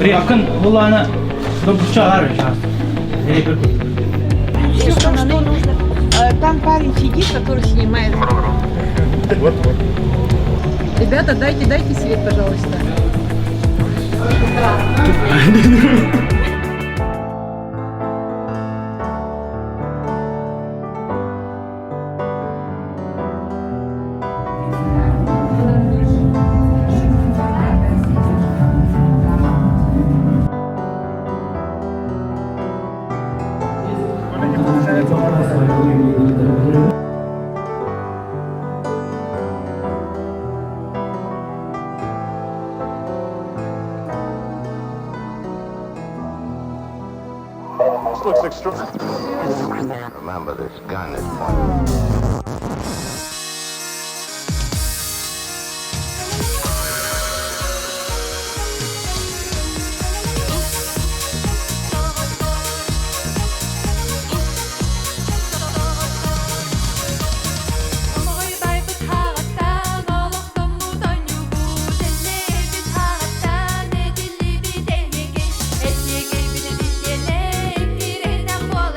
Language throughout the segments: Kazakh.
Yakın kulağına da bıçağı сейчас. Все, что нужно. Там парень сидит, который снимает. Ребята, дайте свет, пожалуйста. Looks extraordinary. Remember this gun is pointed. Etliye gelbini bir yele, bir elden bol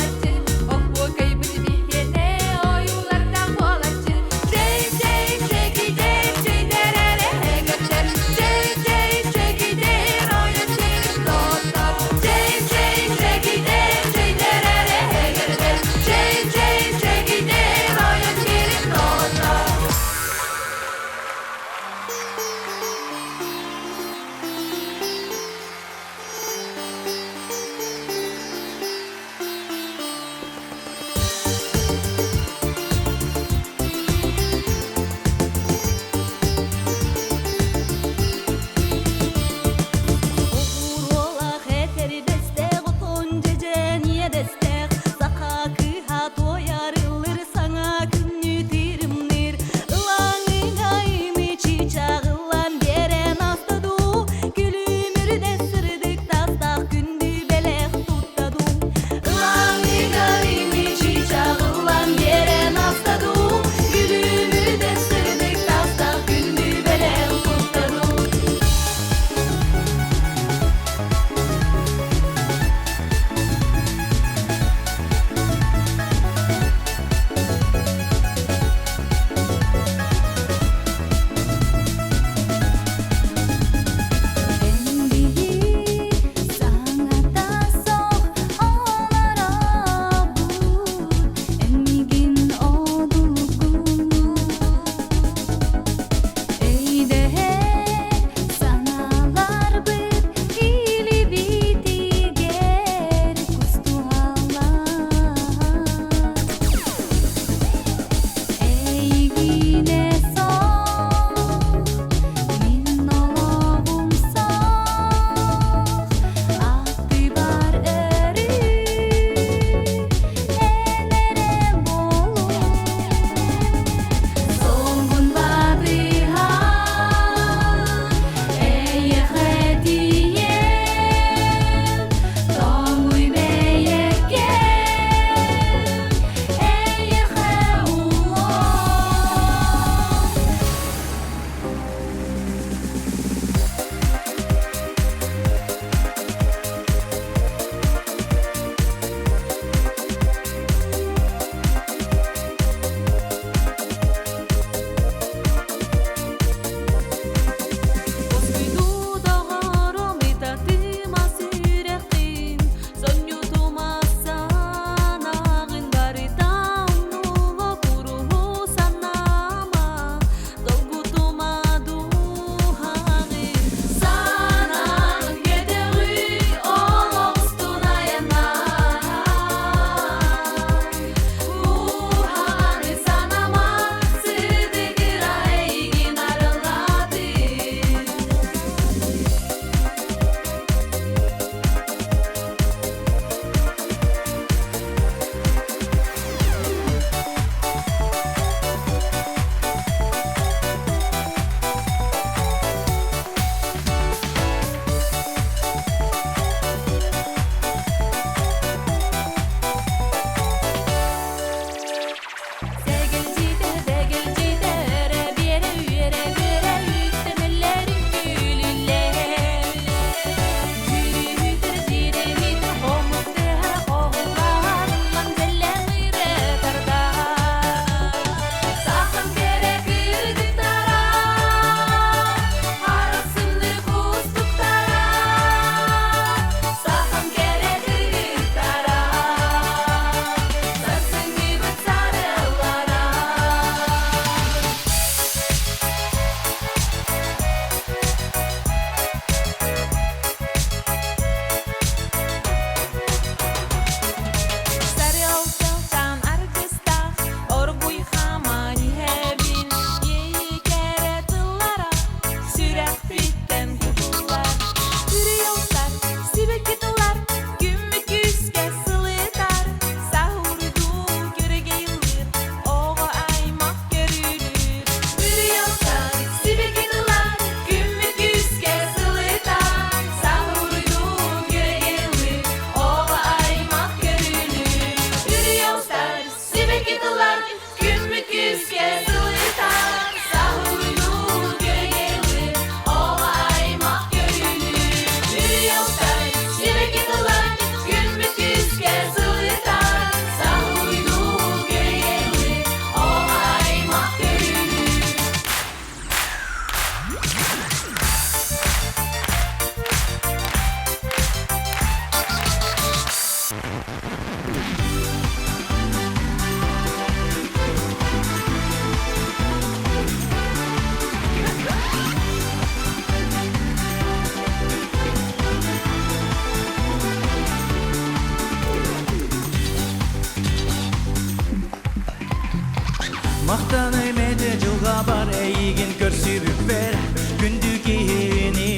Мақтаны мәді жылға бар әйген көрсібіп бер күндікені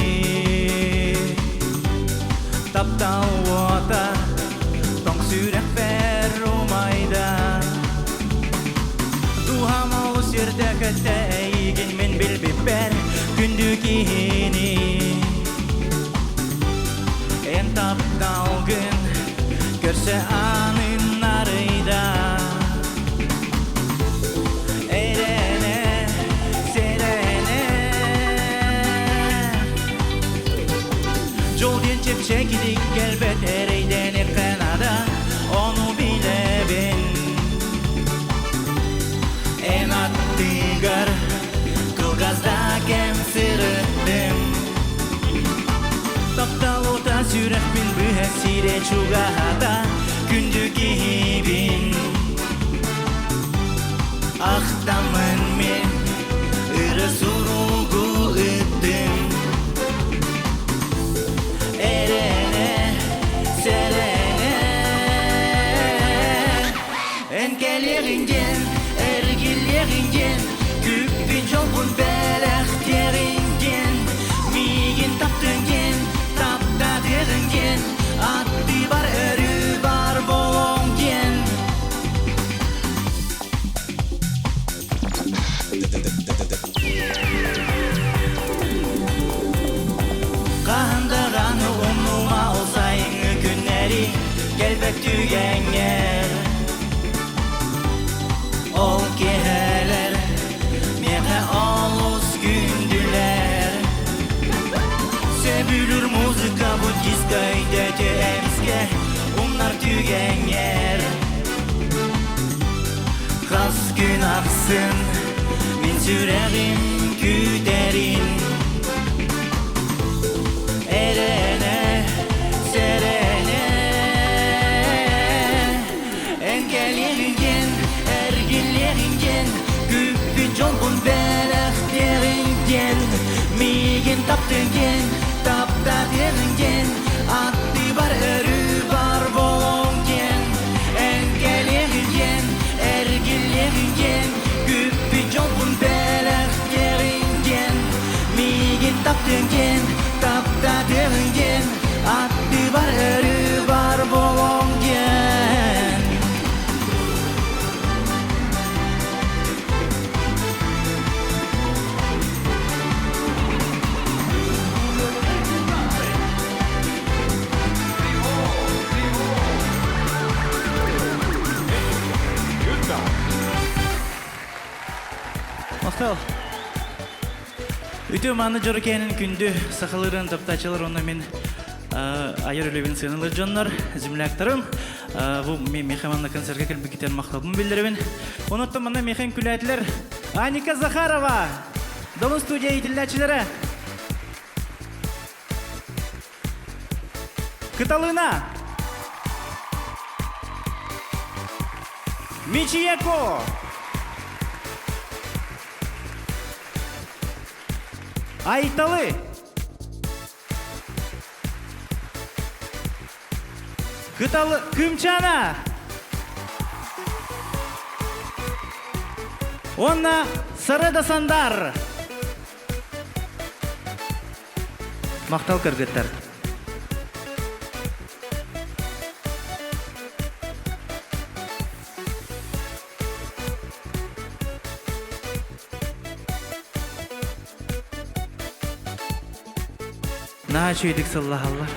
Таптау ота тоң сүрек бер умайда Тухамау сүрді көтті әйген мен білбіп бер күндікені Ән таптау күн көрсе анын арыйда Çekidik elbet ereydenir kanada Onu bile ben En attıgar Kılgazda kemsirdim Taptalıda sürek bin bühesire çugahada Gündü gibin Ahtamın men Irı surugu ettim Erene, serene Enkelerinden, ergillerinden Küppin jolbun belekterinden Migin taptingen, taptaderingen Atti bar örü bar bolongen Kahandağanı onuma olsayın günleri Gelbek tügenger Ol keheler Meğe oluz gündüler Sebülür muzika bu diskayda tüemizge Onlar tügenger Kas gün aksın Min süreğim küderin Erene, serene Engellerinden, ergillerinden Küppün jolbun belekterinden Migin taptingen, taptaderingen Atti bar örü bar bolongen Engellerinden, ergillerinden Küppün jolbun belekterinden Migin taptingen Taptaderingen Atti bar örü bar bolongen Мақтал Үтө маны жоркенин күндү сахалырын таптачылар онна мен айыр өлебин сыйнылы жоннор земляктарым бу мен мехаманна концертке келип кетен макталбын билдиребин. Онуттан мына мехен күләтлер Аника Захарова Дом студия итилдәчиләре Кыталына Мичияко Айталы Кыталы Кымчана Онна Сарыдасандар Мақтал кыргыттар Начойдик саллахаллар.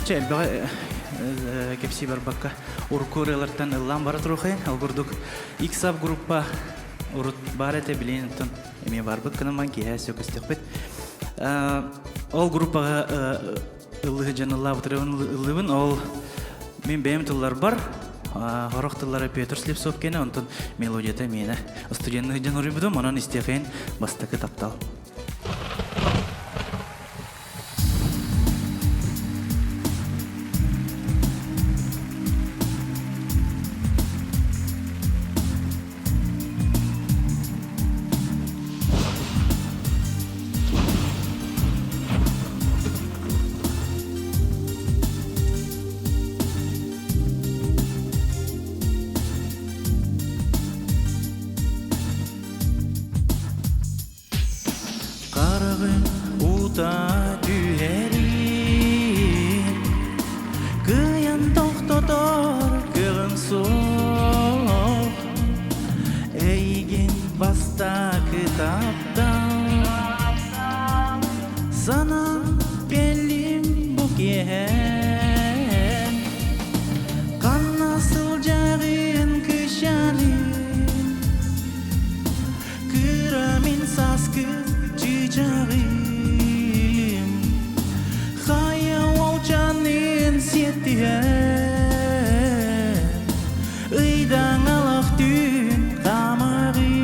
Чел бага кепси бар бакка уркурелартан ыллам бара турухай алгурдук иксап группа урут бар эте билентон эме бар баккана манки хэсё кыстыкпет. Ол группага ыллы жаналла бутрын ыллыбын ол мен бем туллар бар. Хорохтылары Петр Слепцов кене онтон мелодията мені студентный жанры будым, онан истефен бастакы таптал. болса түйерин кыян токтотор кылын соқ эйген баста кытаптан санам келим букен кан насыл жағын кышанын кырамин саскы чичағым хая олчанын сеттиен ыйдан алақ түн камағым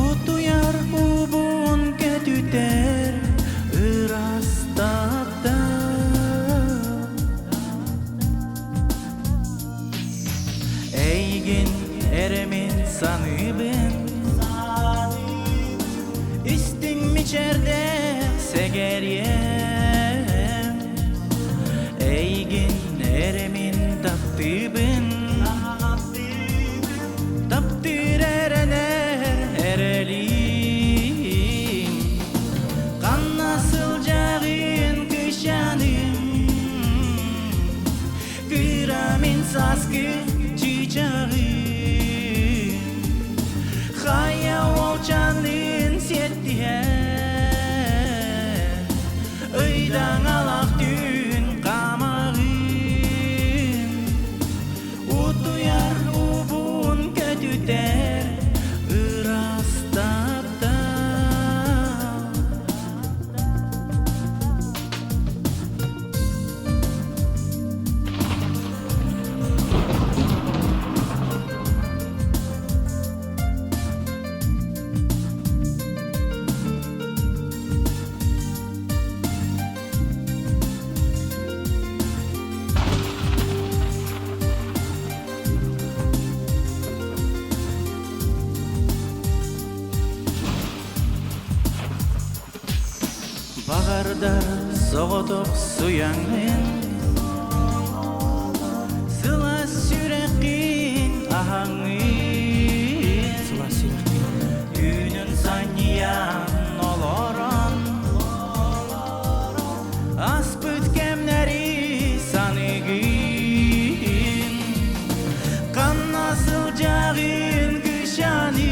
утуяр убун кетүтер ырастапта эйген эремин саныбын истим мичерде сегерьем эйген эремин таптыбын таптыр эренер эрелим кан насыл жағын кышаным кырамин саскы чичағым хая олчанын сеттиен ыйдан алақ түн камағым утуяр убун көтүтер ырастапта Бағардар соғытық суяңын Сыла сүрекін ағаңын Үнін саниян олорон Ас бүткемнері санығын Қан насыл жағын кышаным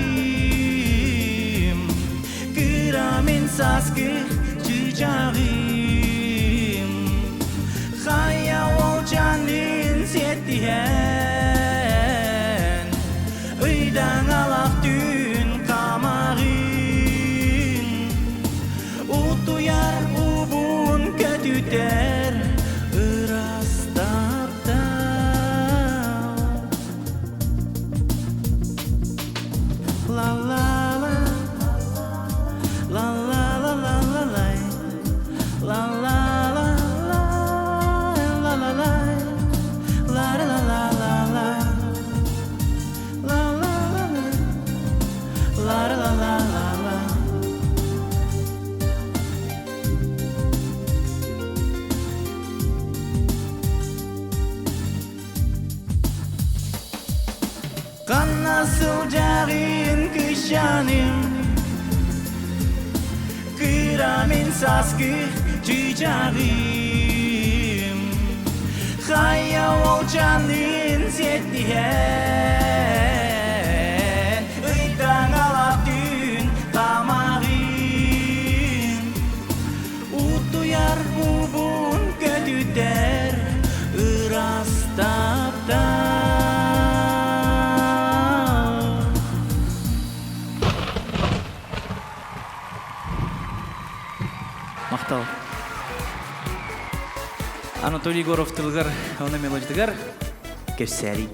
Кырамин саскы чичағым хая олчанын сеттиен ыйдан алақ түн камағым утуяр убун көтүтер ырастапта ла ла ла ла ла La la la la la la la la la la la la la la la la la Kan nasıl жағын kışanım Kıramın saskı çiçağım Haya olcanın settiyen Iydan alak dün kamağım Utuyar ubun kötüder ırastapta Мақтал. Анатолий Горов тылғыр, оны мелодидігір, Кевсәрі.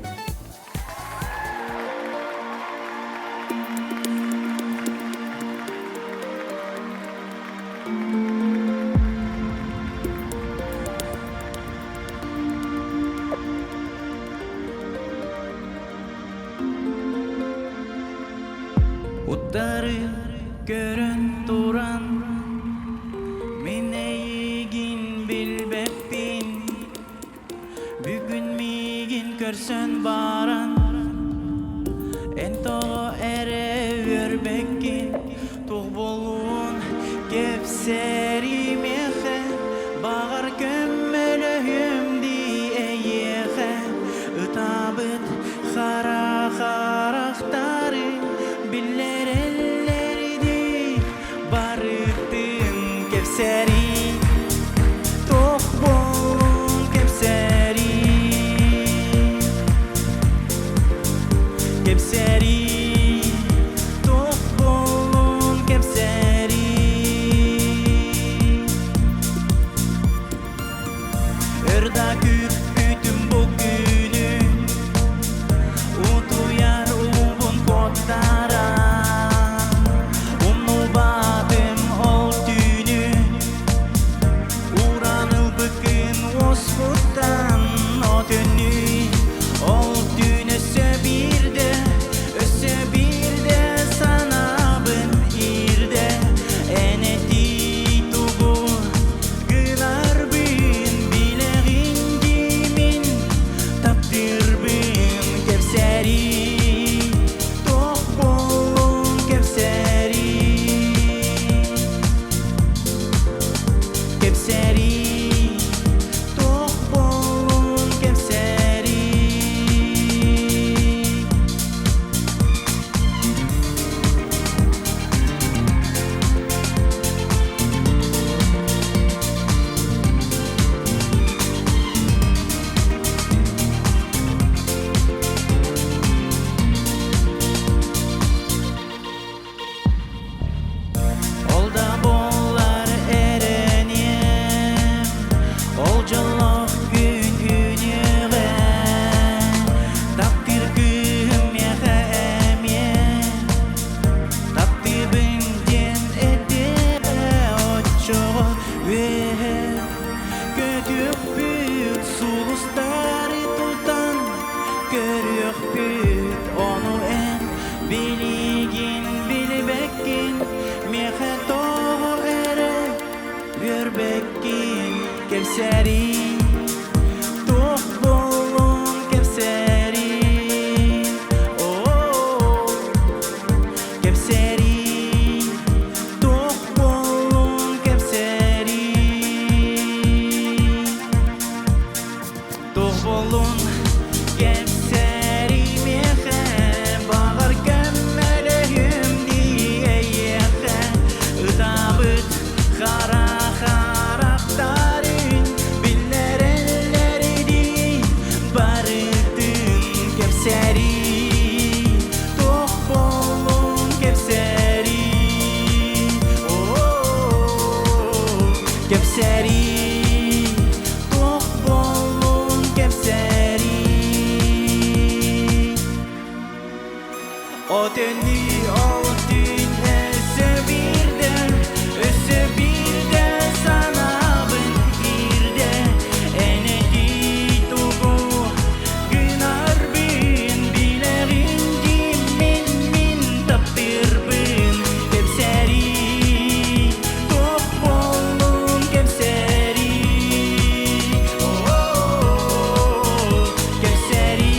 Уттары көрін туран Мен эйгин билбеппин Бүгүн мигин көрсөн баран Энто эре өрбеккин Туг болуун kepseri mehe bağır kömmölühüm diyehe Itabıt hara haraktarı biller ellerdi barıktın kepseri Tok bolun kepseri Kepseri tok bolun kepseri Erda küpütüm bugünü Utuyar ubun kotlara Umnu batım ol tünü Uranıl bıkın oskutan o tünü Ol tünü öse bir de sanabın irde Eneti tugu gınar bin bileğin dimin Tapdir bin kepseri Tok bolun kepseri Kepseri tok bolun kepseri Olda bollar ereniyem Olcalok gün ünüge Takdir küm yehe emye Takdir binden edere oçoğu Ve kötük büt sulusları tutan Görük büt onu en biligin bilbekin Mehe toğu ere Görbekin kepseri Tok bolun kepseri Oh Kepseri Tok bolun kepseri Tok bolun kepseri mehe Bağır kömmölühüm diyehe Itabıt hara haraktarın biller ellerdi barıktın kepseri Tok bolun kepseri Oh Kepseri tok bolun kepseri O teni o tün öse bir de sanabın irde Enedi tugu gınar bin bileğin dimin tapir bin kepseri Tok bolun kepseri Oh kepseri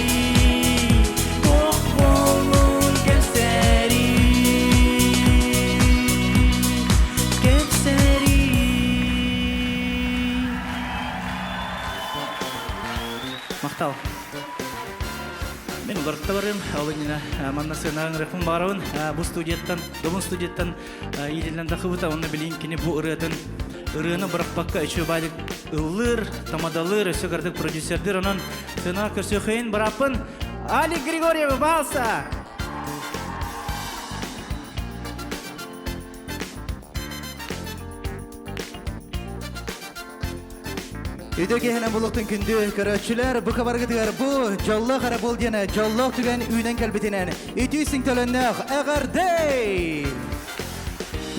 tok bolun kepseri Kepseri Мақтал. Мен уларытта барым, алынына маннасынаң рахым барауын, бұл студияттан, добын студияттан иделен дақыбыта, оны білейін кені бұл ұрыны бұрақпаққа үші байдық ұлыр, тамадалыр, өсі қардық продюсердер, онын сына көрсі қойын барапын Али Григорьев балса! Үйдегі хәнә бұлықтың күнді көрәтшілер бұ қабарғытығар бұ жоллы қара бол дені жоллық түген үйнен кәлбетінен үтүйсің төліннәқ әғардей!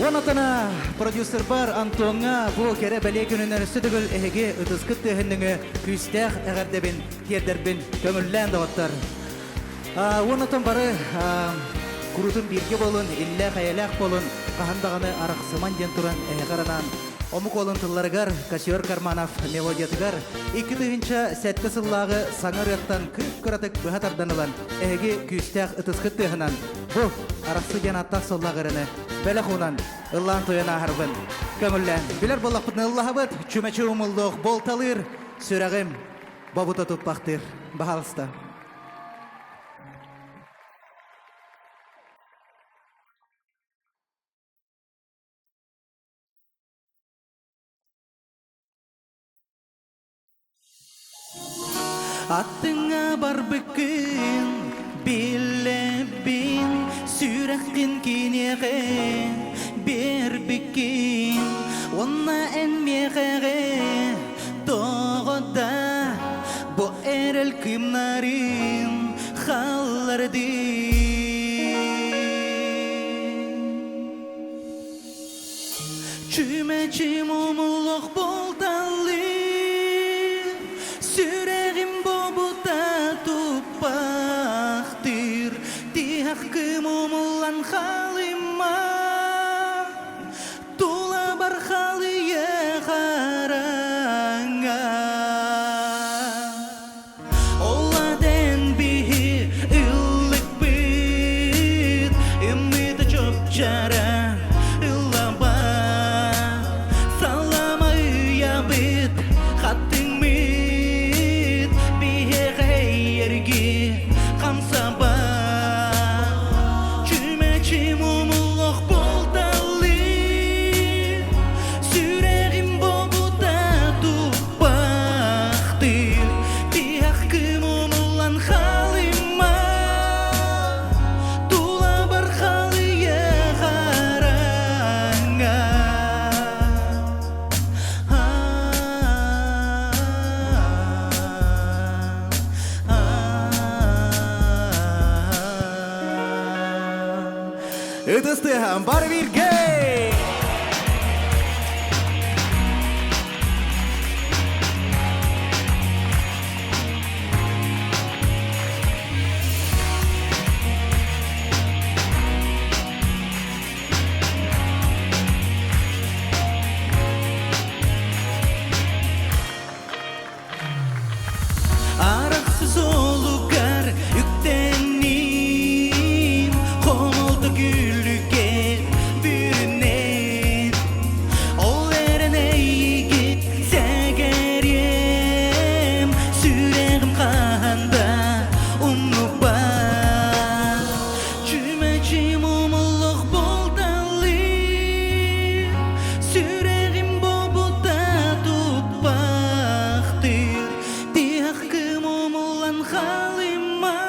Онатана продюсер бар Антонға бұ кәрі бәле күнінен үсті түгіл әйге ұтысқыт түхіндіңі күстәқ әғардебін, тердербін, көміллән дауаттар. Онатан бары күрутын бірге болын, иллә қаялақ болын, қағандағаны арақсыман ден тұран әғаранан Омук олынтыларыгар, Кассиор Карманов мелодиятыгар, 2-тыгынча сәтті сыллағы саңыр яттан күп көратык бұхатарданылан, әге күстәқ ұтысқыт тұхынан, бұл арақсы жанаттақ соллағырыны Бәлі хунан, ыллан тойына харбын. Көңіллән, білер болақпытны ыллаға бұд, чүмәчі умылдық, болталыр, сүрәғім, бабыта тұтпақтыр, бағалыста. Аттыңа бар бүкін, білебін, сүрәқін кенеғін, бер бүкін, онна әнмеғіғі, тоғыда, бұ әріл кімнарын қаларды. Чүмәчім ұмылық болталы, сүрәғім бобыта тұппақтыр, тияққым ұмылан қалыма, тула бар қалые қараңа. Оладен бігі ұлық біт, үміті чөп жара. Ыдыстыгам бар бирге! Арақсыз олугар үктеннин, қомылды гүліге бүрінен. Ол әріне егет сәгәрем, сүрегім қағанда ұмнуба. Чүмәчім ұмылық болталы, сүрегім бобыта тұппақтыр, тияққым ұмылан қалыма,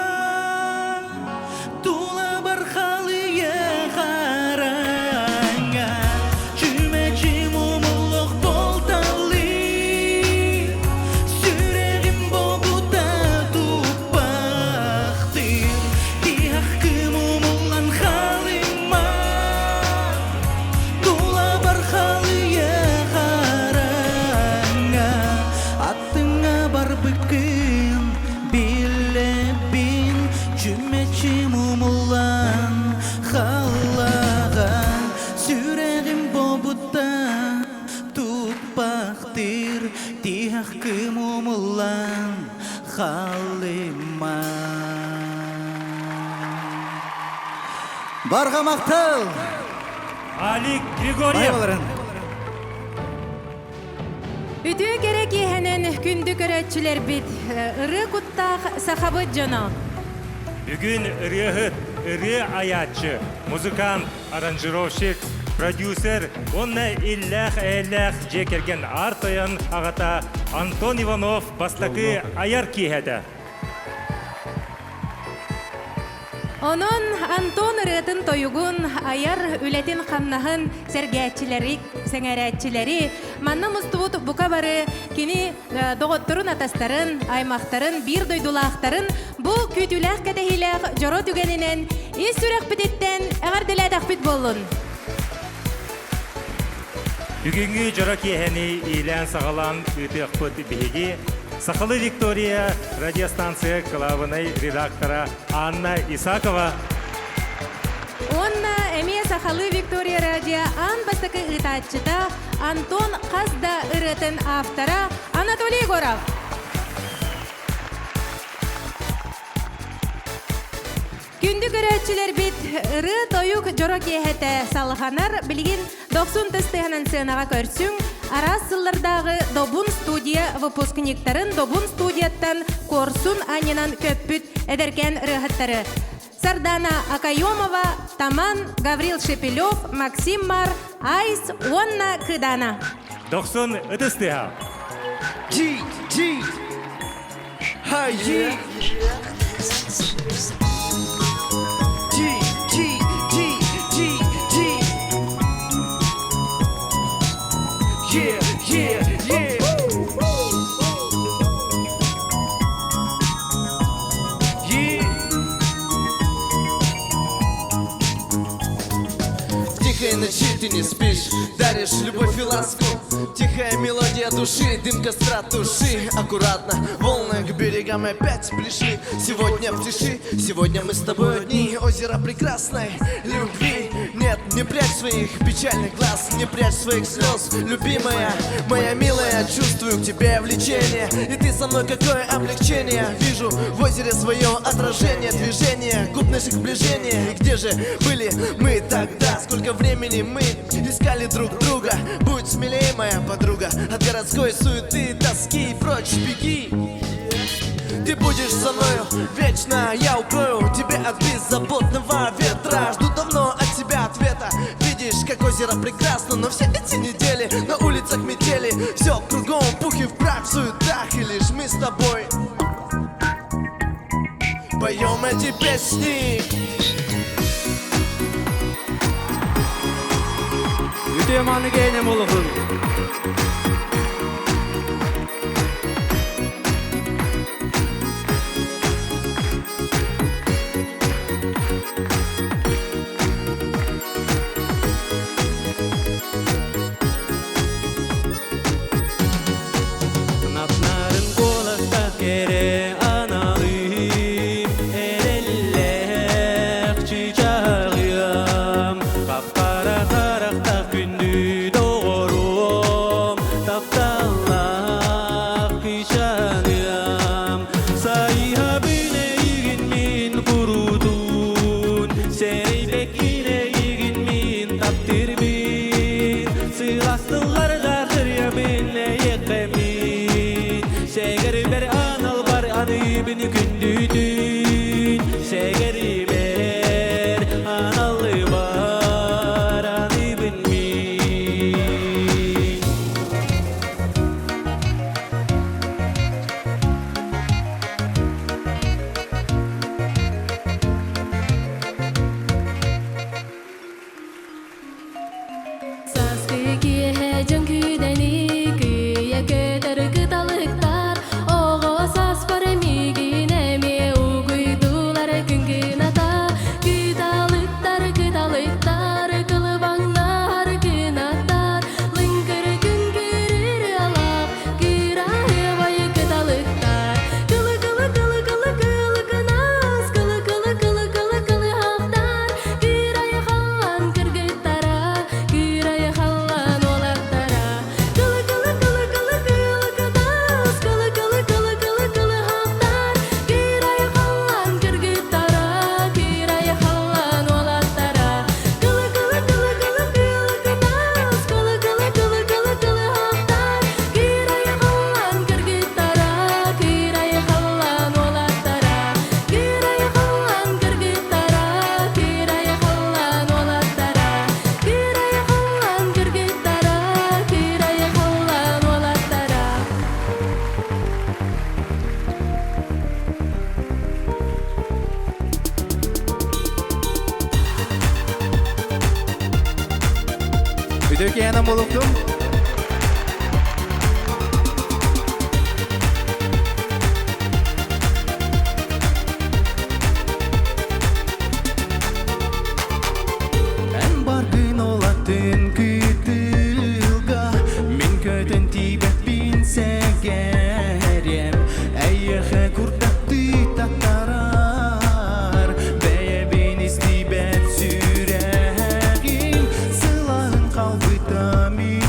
тула бар қалые қараңа. Чүмәчім ұмылық болталы, сүрегім бобыта тұппақтыр, тияққым ұмылан қалыма, тула бар қалые қараңа. Аттыңа бар бүкін, білебін, чүмәчім ұмылан қалаған, сүрегім бобыта тұтпақтыр, тияққым ұмылан қалыма. Барға мақтал! Алик Григорьев. Байбаларын! Үтү керек ехенен күнді көрәтчілер бит, ыры құттақ сақабыт жана. Бүгін ырыхыт, ыры аятчы, музыкант, аранжировщик, продюсер, онна иллях әллях жекерген артойын ағата Антон Иванов бастақы аяр кейхеді. Онон Антон ырытын тойугун аяр үлетин қамнағын сәргәтчілері, сәңәрәтчілері, манна мұстуыт бұқа бары кені доғыттырын атастарын, аймақтарын, бір дойдулақтарын бұл күтіләқ кәтәхиләқ жоро түгенінен ес сүрәқ бітеттен әғарділәдәқ бит болын. Бүгінгі жоро кейхені илән сағалан үтіқ бұт бігі, Сахалы Виктория радиостанция главной редактора Анна Исакова. Онна әме Сахалы Виктория радио ан бастықы ытатчыта Антон Қазда ырытын автора Анатолий Горов. Күнді көрәтчілер бит ыры тойук жорок ехеті салыханар білген 90 тестігінен сынаға көрсің, арас сыллардағы Добун студия выпускниктарын Добун студияттан корсун анинан көппіт әдеркен рыхаттары. Сардана Акайомова, Таман, Гаврил Шепелев, Максим Мар, Айс, Онна Кыдана. 90 тестіға. G. Hi, G. Yeah. Тихой ночи ты не спишь, даришь любовь и ласку. Тихая мелодия души, дым костра туши. Аккуратно, волны к берегам опять пришли. Сегодня в тиши, сегодня мы с тобой одни. Озеро прекрасной любви. Нет, не прячь своих печальных глаз, не прячь своих слез. Любимая, моя милая, чувствую к тебе влечение. И ты со мной, какое облегчение. Вижу в озере свое отражение, движение, губ наших сближения. И где же были мы тогда? Сколько времени мы искали друг друга. Будь смелее, моя подруга, от городской суеты и тоски прочь беги. Ты будешь со мною вечно, я укрою тебя от беззаботного ветра. Жду давно от тебя ответа. Видишь, как озеро прекрасно, но все эти недели на улицах метели. Все кругом пух и в прах, в суетах, и лишь мы с тобой поем эти песни. Ütümanı geynem oluğun. Napnarın kolakta kere analıyım. Elellek çiçağıyım. Kapkara karakta gündü doğurum. Taptalak kişanıyım. Sayha bineğin min kurudun. Seybek ineğin min taptir bin. Sığastılar gazır ya benle yekemin. Seger ber anal bar anı beni gündüdün. Seger ber anal bar anı beni. Saskı kiye janküdeni kıya kadar kıtalıklar. Oğo sas paramigine mi uğuydular güngünata. Kıtalıklar kılıbanlar kınatar. Lıngır güngürür alap kırayı bayı kıtalıklar. Kılı kılı kılı kılı kılı kınas. Kılı kılı kılı kılı kılı haftar. Kırayı hallan kırgıtara. Kırayı hallan olaktara. Kılı kılı kılı kılı kılı kınas. Kılı kılı kılı kılı kılı haftar. Kırayı hallan kırgıtara. Kırayı hallan olaktara. Kılı kılı kılı kılı kılı kınas. Kılı kılı kılı kılı kılı haftar. Kırayı hallan kırgıtara. Kırayı hallan olaktara. Kırayı hallan kırgıtara. Kırayı hallan olaktara. Kırayı hallan kırgıtara. Kırayı hallan olaktara. Ütükenem oluğum. En bargın olatın kütülga. Min kötün tibet bin segerem. Eyyehe kurtaktı tatarar. Beye bin istibet sürerim. Sılahın kalbıda min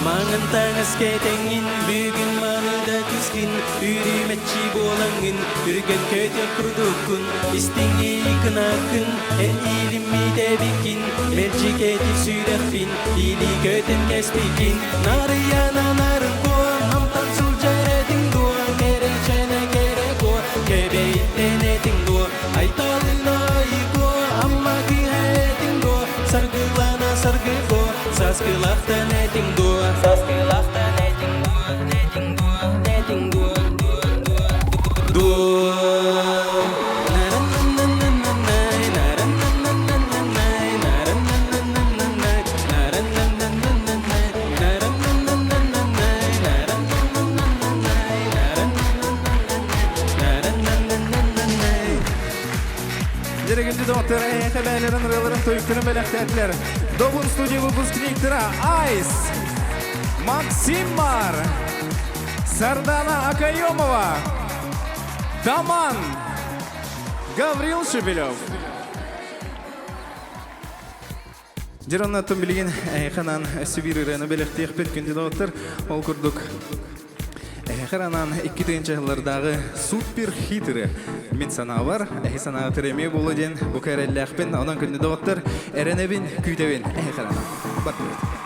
Mangın tağız ketengin Bügün manıda küskün Ürümetçi bolangın Ürgen köte kurdukun İstini kınakın En ilimi de bikin Merci ketip sürekpin İli köten kespikin Narı yana narın koğan Hamtan sulcar edin doğa Kere çene kere koğa Kebe itten edin doğa Aytalına iko Amma kıyedin doğa Sargılana sargı koğa Saskılaktan edin doğa Saskılaktan edin doğa Edin doğa Edin doğa Doğa Диригенти доктор Хабайлерин рылырын тойктырын белектетler. Добун студия выпускниктера Айс, Максимар, Сардана Акаемова, Даман, Гаврил Шепелев. Жиронна тым билген ханан Сибирираны белектех петкенди доктор ол курдук. Харанан 2-нче жыллардағы супер хитры мен саналар, сана тереме болуден бу керелләхпен анан күнде доктор эренебин күйтебин харанан. Бакыр.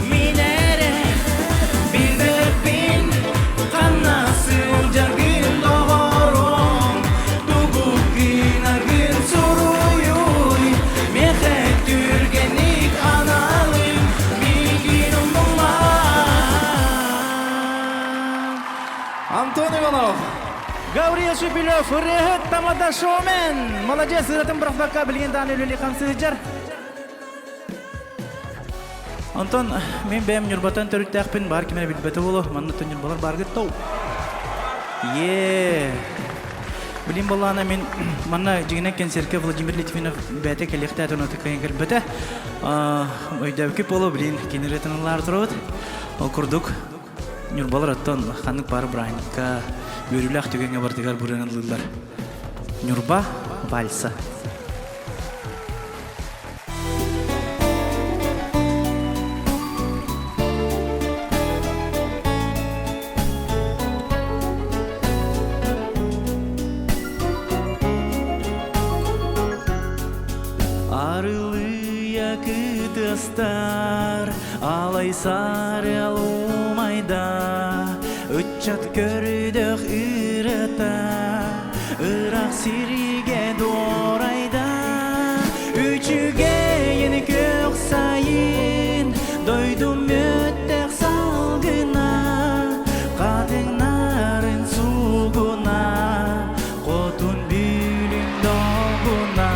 Minere, bir de bin, kanası Даниил Шипилев, Рехет Тамада Шоумен. Молодец, ыратын бұрақбаққа білген Даниил Үлиқан сызжар. Антон, мен бәйім нүрбатан төріктәқпін бар кемені білбәті болу. Манны түн нүрбалар бар кеттау. Білім болғана мен манна жігінен кенсерке Владимир Литвинов бәті кәліқті әтін өті кайын кәлбәті. Өйдәукі болу білін кенеретінлар тұрауыд. Ол күрдік. Нүрбалар аттан қанық бары Брайнка өрілі ақтөгенге бардығар бұрынылылар. Нүрба вальса. Арылыя кытыстар, алай сары алумайда, үтчат көрдөх ырата, ырак сириге дорайда, үчүге ені көк сайын, дойдум өттек салгына, қатыңнарын сугуна, қотун бүлін долгуна.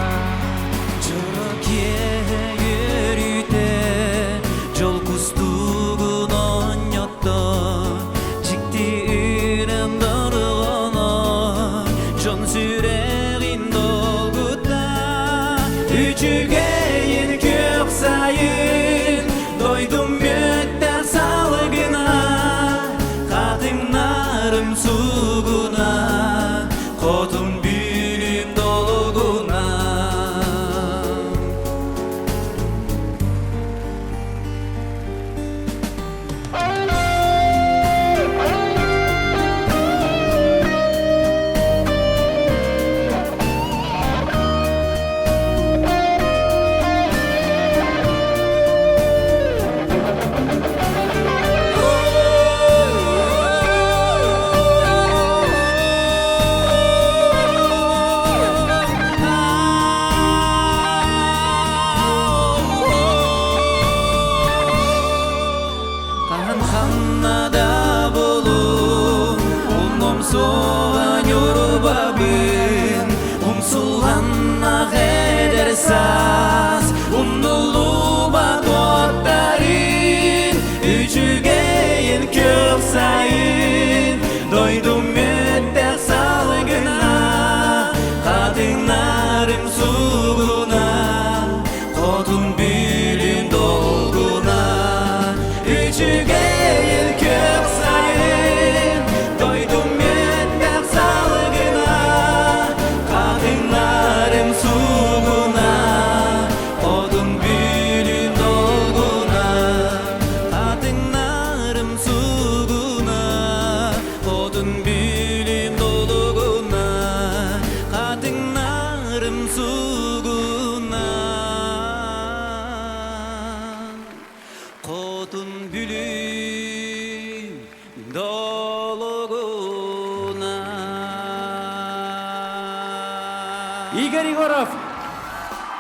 Игорь Егоров.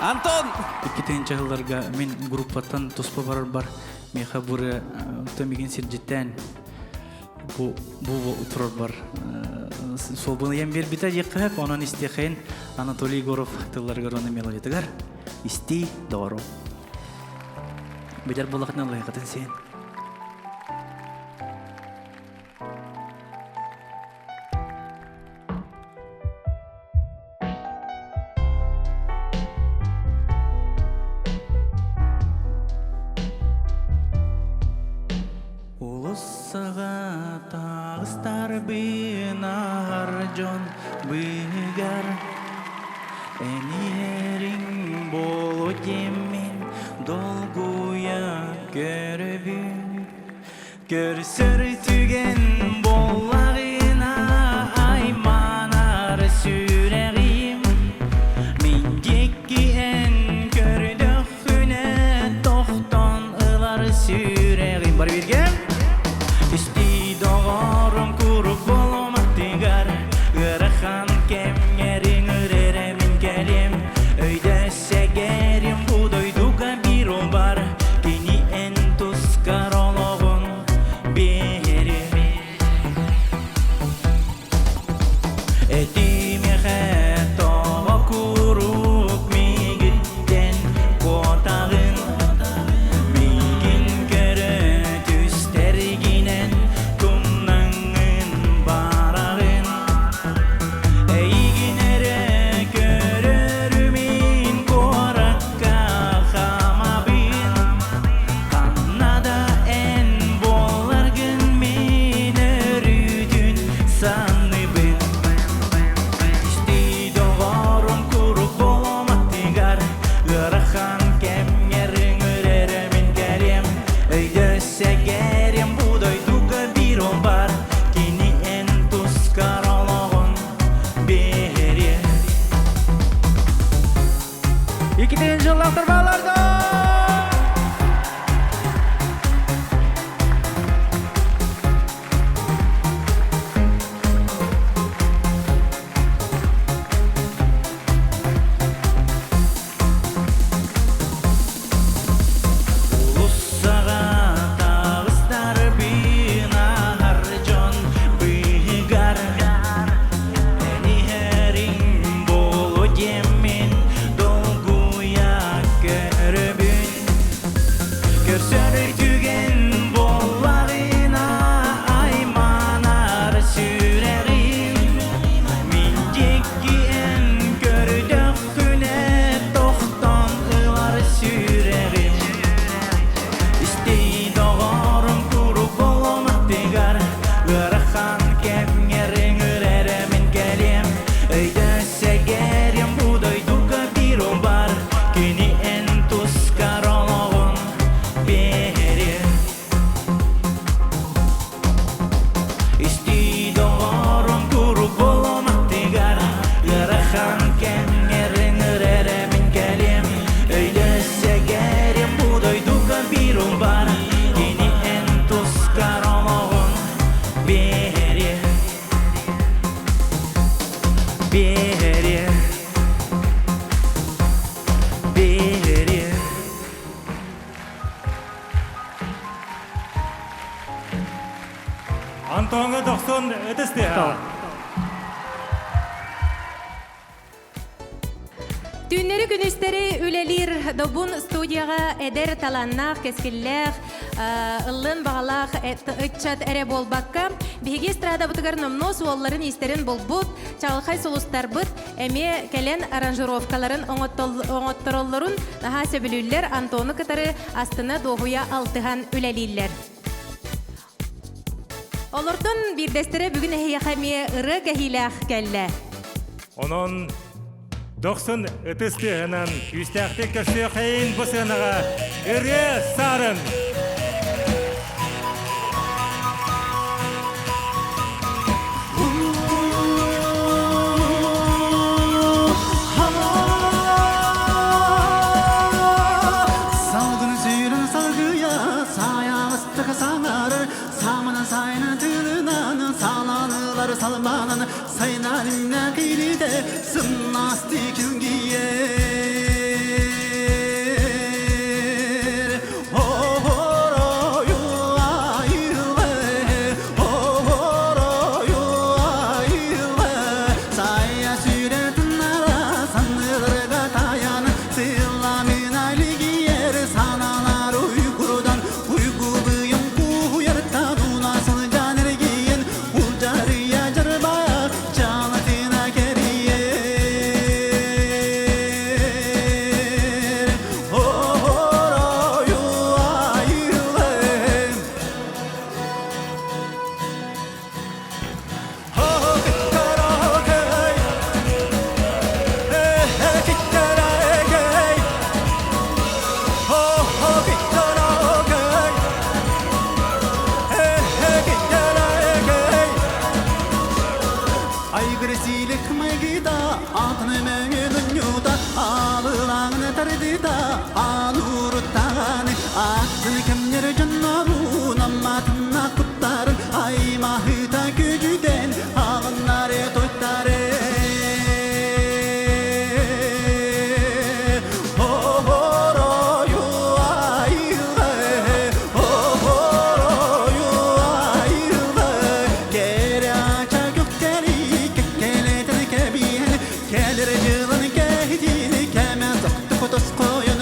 Антон! Иккетен чағыларға мен группаттан тоспа барар бар. Меха бұры төмеген серджеттен бұл тұрар бар. Сол бұны ем бер біта еқіп, онын істеқейін Анатолий Егоров тылларға роны мелодетігар. Истей дору. Бедер болақынан лайқатын сен. Улысыға тағыстар бинар жон бігар Әнерің болу демен долгуя көрбін Көрсір түген болағына айманар сүрәғим Мен декки ән көрдік күні тоқтан ұлар сүрәғим Бар берген? Исти доғарым күріп болмақ дегар Ғырыхан кемгерін үрерімін кәлем Өйді сәгерім бұдойдуға бір ол бар Кені ән тұскар олығын бер İkiden jollandırmalarda. Антонга 90 ötesdeha. Түннері күністері үлелер добун студияға әдер таланнақ, кескілләқ, ылын бағалақ, үтчат әрі болбаққа. Беге страда бұтығар номно суалларын естерін болбут, чағылқай солустар бұт, әме кәлен аранжировкаларын оңоттыролларын наға сөбілілер Антоны кытары астына доғуя алтыған үлелілер. Олыртын бірдестері бүгін әйяқаме ұры кәхиләқ кәлі. Onun 90 ötesdehanan üstəxtə köşü xəyin bu sanağa ürə sarın. Salmanın saynalimle kıyırdı sımnastı külgiyer Saya süretin ara sanırga tayan Sıllamın aylı giyer sanalar uykurudan Uykuduyum kuyarta nasıl caner giyin Ucarıya carbaya canatına keriyer Aygırsilik megida atını mengin yuda ağılanı tardida anur tağani atını kemler cannaru namatına kuttarın ay mahıta gücüden ağınları tuttarın Kelir yılın kehdini keme zoktu kotos koyun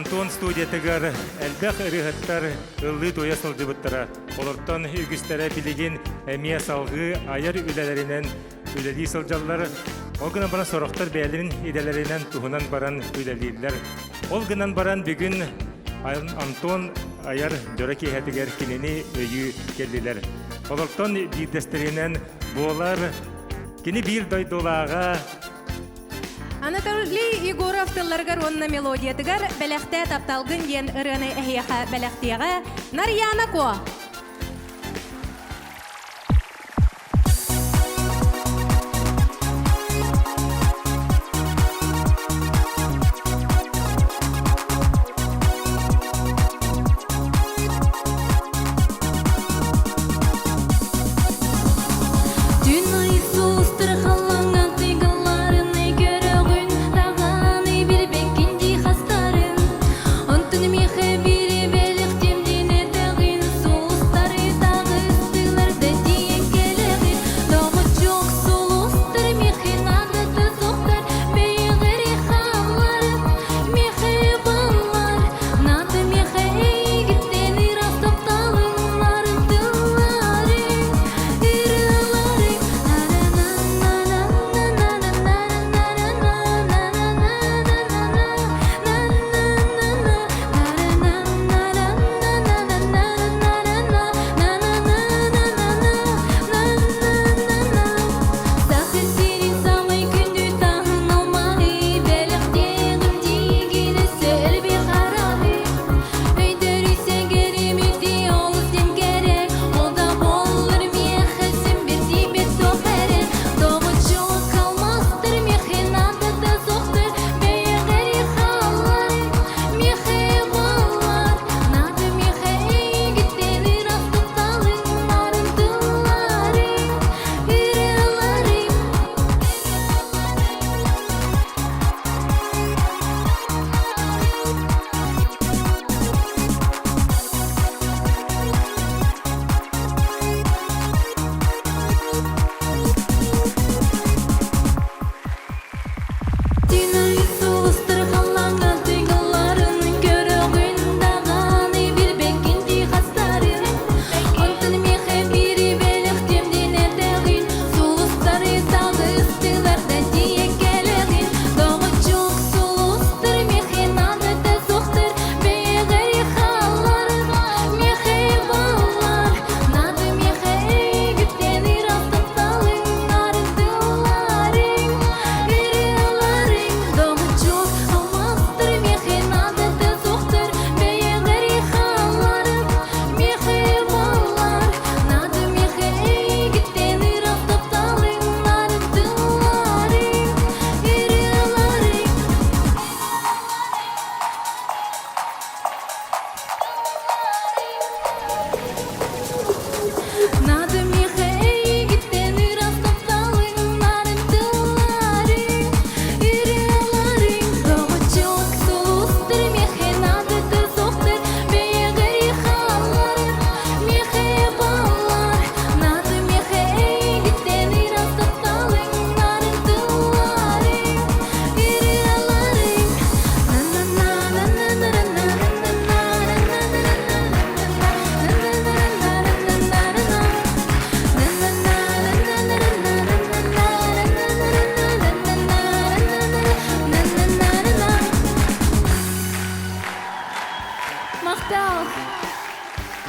Антон студиятыгар әлбәқ ырыһыттар ыллы тоя сылжыбыттара. Олортон үгістері білеген әмия салғы аяр үлелерінен үлелі сылжалар. Ол гынан баран сорақтар бәлерін иделерінен туғынан баран үлелілер. Ол гынан баран бүгін Антон аяр дөре кейхетігер кенені өйі келділер. Олортон дейдестерінен болар кені бір дойдолаға Анатолий Егоров тылларгар онна мелодиятыгар бәләхтә тапталгын ен ырыны әхияха бәләхтияға Нарьяна Ко.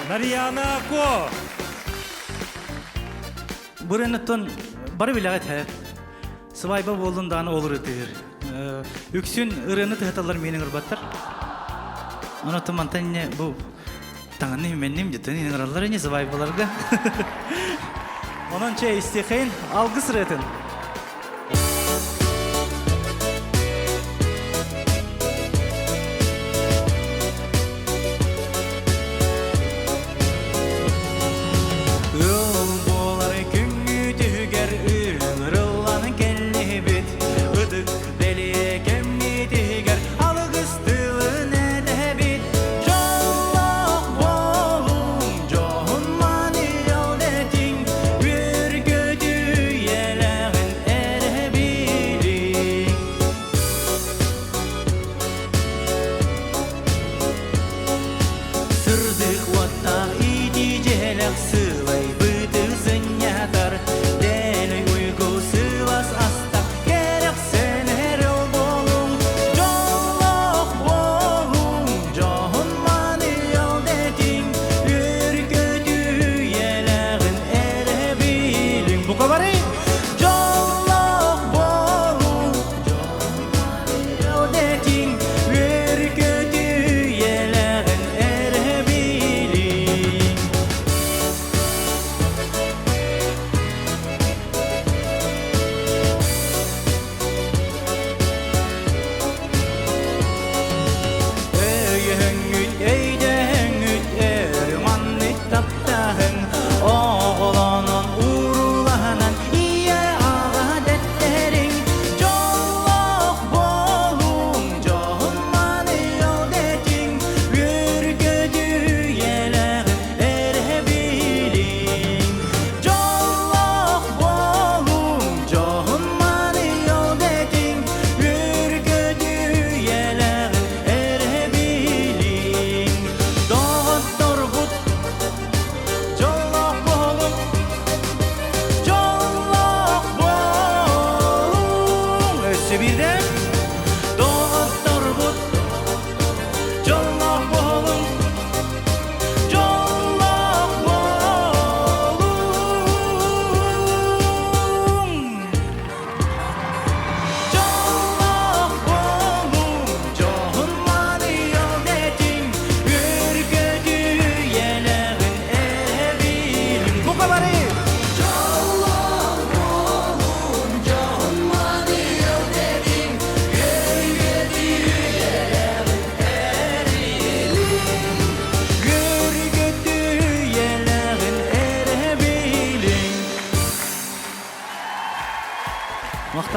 Нарьяна Ко. Буренеттон бары билегет хәп. Сыбайба болдун даны olur этер. Үксүн ырыны тахталар менин ырбаттар. Аны томантанне бу таңны менним жетен инраллар не сыбайбаларга. Онан че истехен алгыс ретін. Yeah.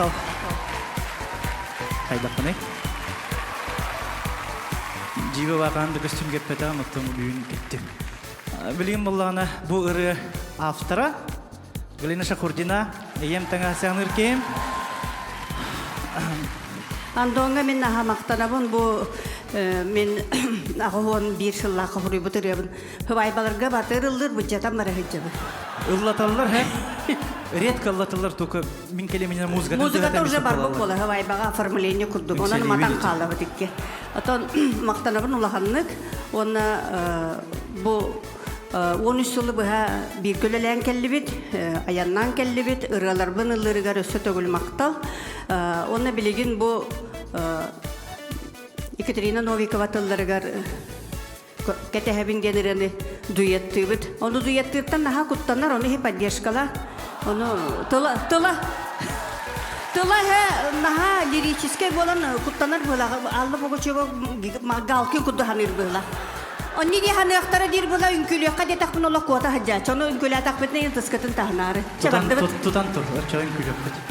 тол. Хайдақпын, Жибе вақанды костюм кеппеті мұқтың үйін кетті. Білген болғаны бұл ұры автора, Галина Шахурдина, ем таңа сәңір кем. Андоңа мен аға мақтанабын, бұл мен ағуын бір жылла қағыры бұтыр ебін. Хывайбаларға батыр ұлдыр бұджатан бара хыджабы. Ұллаталылар, редко ұллаталылар, только мен келеменен музыкатын. Музыката уже бар бұл болы, хывайбаға оформление күрдік, онан матан қалы бұдекке. Атон мақтанабын ұлағанлық, оны бұл 13 жылы бұға бір көлелән кәлі бет, аяннан кәлі бет, ұраларбын ұлырығар өсі төгіл мақтал. Оны білеген бұл Екатерина Новикова тылларығар кәтәхәбін генерені дуетті бет. Оны дуеттірттен наға құттанар, оны поддержкала. Оны тұла наға лирическай болан құттанар бұла. Аллы бұғы чөгі галкин құдды ханыр бұла. Оны де ханы ақтара дер бұла үнкөлі қаде тақпын ола қуата хаджа. Чоны үнкөлі атақпетіне ең тұскатын тағынары. Тұтан тұр, өрча үнкөлі өппет.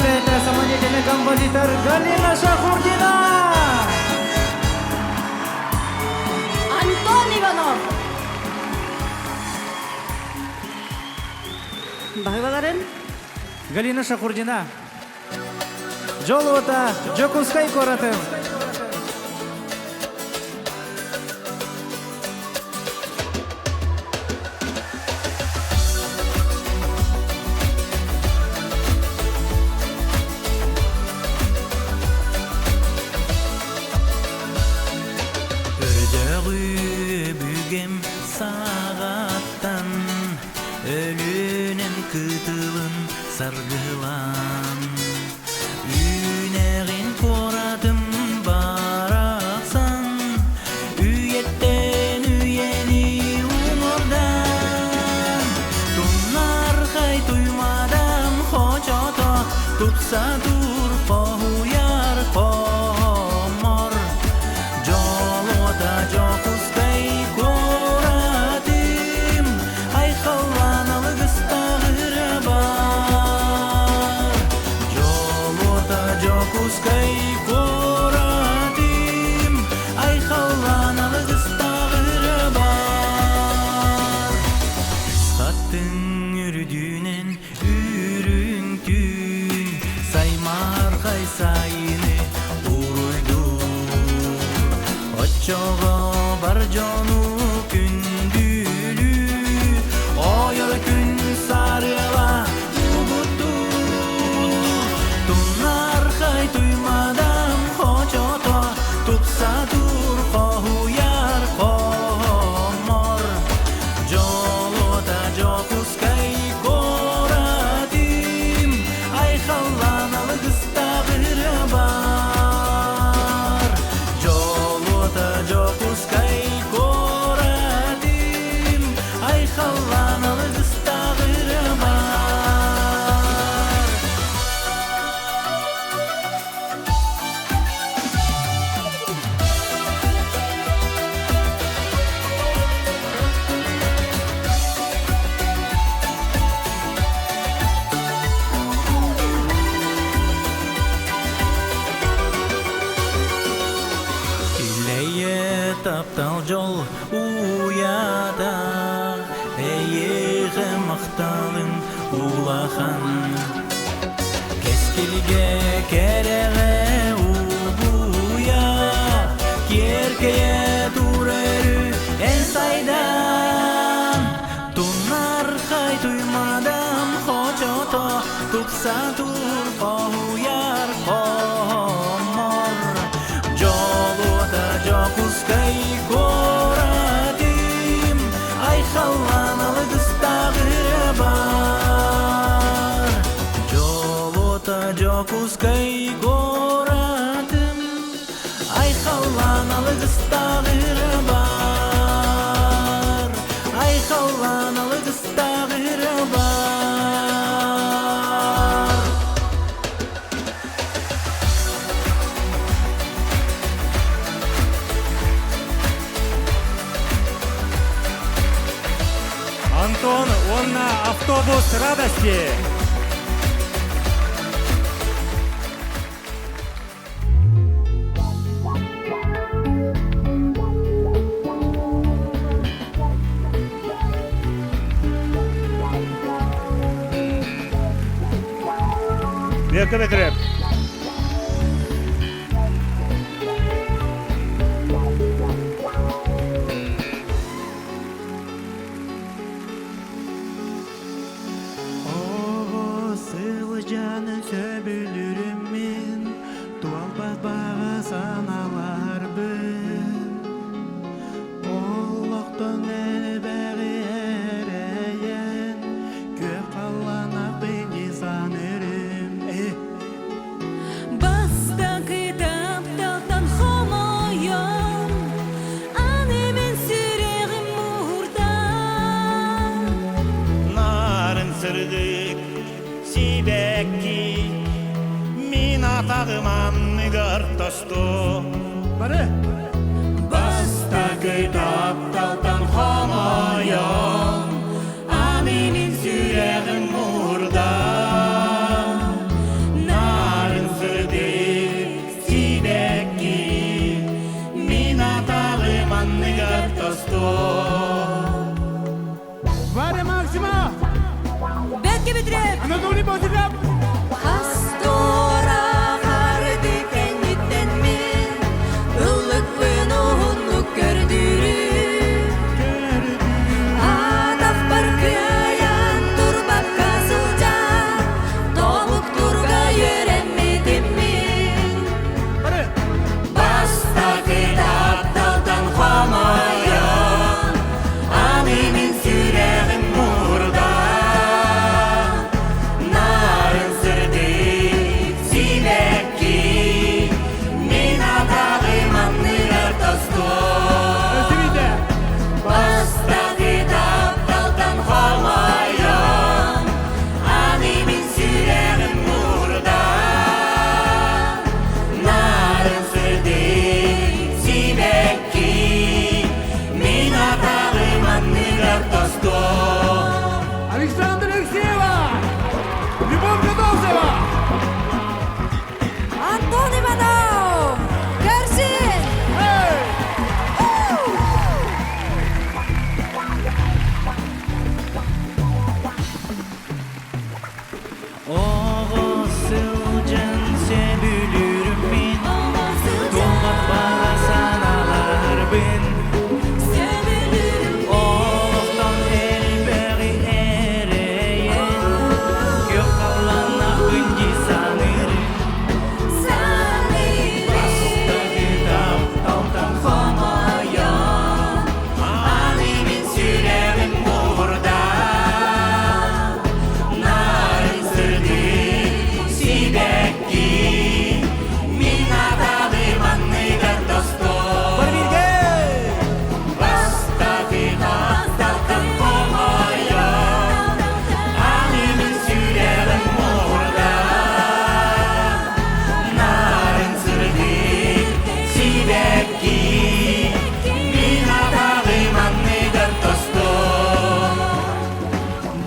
поздравляет самодеятельный композитор Галина Шахурдина. Антон Иванов. Бағываларын Галина Шахурдина. Жолота Жокускай коратын. Ördəğü bügem sağattan Ölünün kıtılın sargılan Üneğin koradım baraksan Üyetten üyeni umurdan Tunlar kay duymadan hoçota Tutsa dur pohuyar komor Jolota jokuskay koradim Ay xallanalı gıstağıra bar Jolota jokuskay koradim Ay xallanalı gıstağıra bar Sattın yürüdüğünen ürüntün Saymar kay sayını uruydu Oçoğa bar jonu kündülü Oyar gün sarıla umudu Tunlar kay duymadan hoçota Tutsa dur kohuyar komor Jolota jokuskay koradim Ay xallanalı gıstağıra bar Jolota jokuskay koradim Ay xallanalı gıstağıra bar Ileye taptal jol uyada Eyeğe maqtalın ulahan Keskilge kereğe ubuya Kerkeye durarı en saydan Tunlar kay duymadan hoçota Tutsa dur kohuyar komor Jolota jokuskay koradim Ay xallanalı gıstağıra bar Jolota jokuskay koradim Ay xallanalı gıstağıra bar Ay xallanalı gıstağıra bar Антон, он на автобус радости. Века бетреп. Canı söbülürüm min Tualbaz bağı sanalar bin Oğluktan elbeği ereyen Köp kallana beni sanırım Basta kitap daltan homoyon Annemin süreğim muhurda Narın sırdık Sibekki Min atağıman nigar tostu Barı Basta kitap daltan homoyon Annemin süreğim muhurda Сылжын себүлүрүм мен Толмат бара саналарбын Олықтан элбеғи әрейін Көк қаланақ күнде санырын Бастағы тапталтан қомайын Аны мен сүрегім мұғырда Нарын сырды сибәкки Мен атағым анныгар досто Бар бірге Бастағы тапталтан қомайын Аны мен сүрегім мұғырда Нарын сырды сибәкки Мен атағым анныгар досто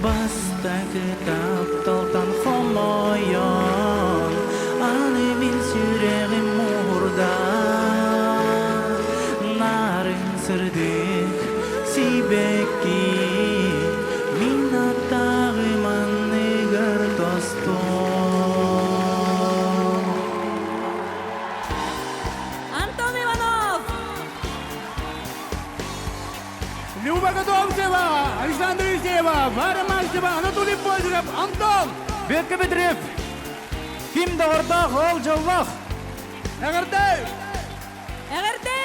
Бастағы тапталтан қомайын Аны мен сүрегім мұғырда Нарын сырдық сибәкки Мен атағым анныгар досто Антон Иванов! Люба Готовцева, Александр Исеева, Вара Мальцева, Анатолий Позеров, Антон! Бетке Петрев, Ким Дағырдақ, Ол Жоллақ, Әғірдей! Әгәрде!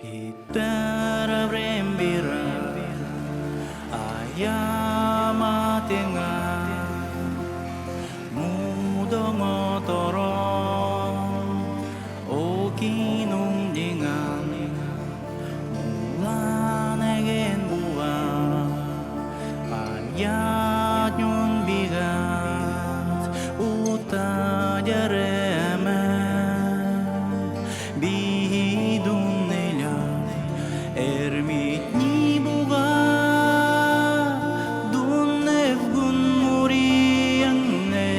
Hitara brembira ayama tengah mudong otoron okinung dengan mulan egen bua anyat nyun bigat uta jareme bihidun nelan ermit ni buga dun evgun murianne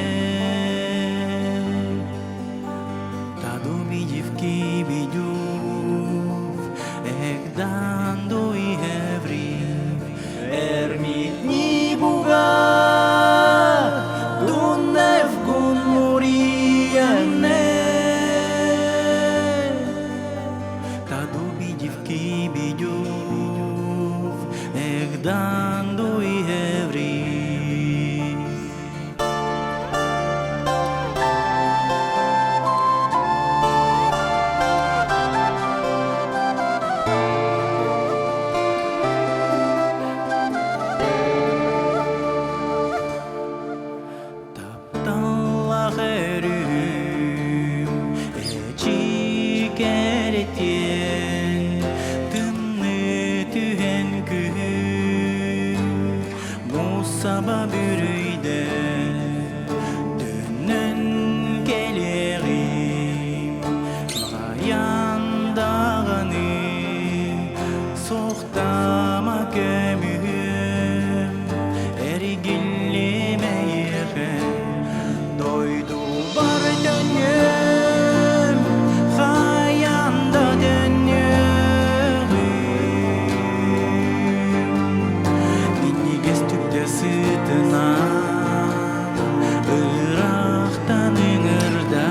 tadu bijivki bijuv ekdan doi hevri ermit ni buga dun evgun murianne Tadu bijivki bijuv Egdan doi hevri Taptallah erim Echik eretien Tımnı tühen kühüm Musaba bürüyde Dönün gelerim Mayandağını Soğtama gömühüm Ergillime yıkım Doydu bar dönüm Hayanda dönüyorum Beni göstükte sıtınan Irak'tan ıngırda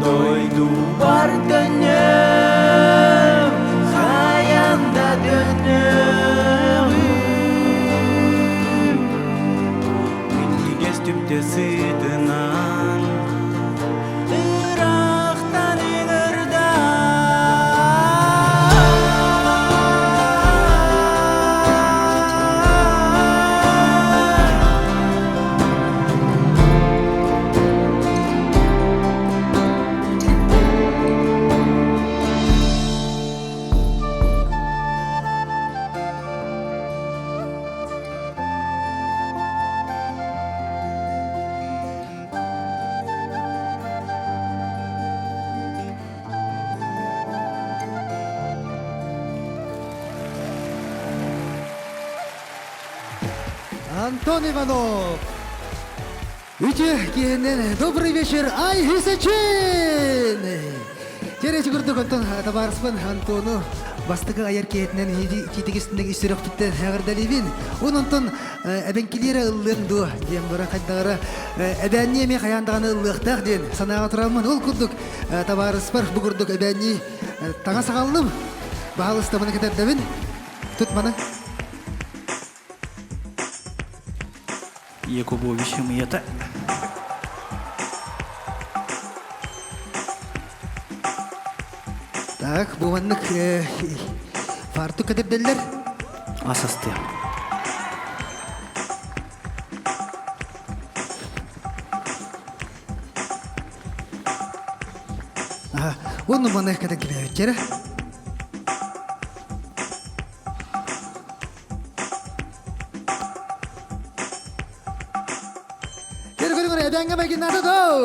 Doydu bar dönüm Hayanda dönüyorum Антон Иванов. Үтө киһиннен добрый вечер, ай Хисачин. Теречи курдук Антон табарыспын Антону бастыгы аяр киһитнен титигистинеги исүрөктүттен хагырдалибин. Ононтон эбенкилери ыллыңду дем бара кайдагара эбенни эме каяндаганы ыллыктак ден санага турамын. Ол курдук табарыспыр бу курдук эбенни таңа сагаллым. Баалыстаманы кетердебин. Тутманы. Якубович мыйата. Так, bu manlık fartuk edip derler. Asasты. Aha, onu bana kadar gibi kere. Geri edenge mekin adı da.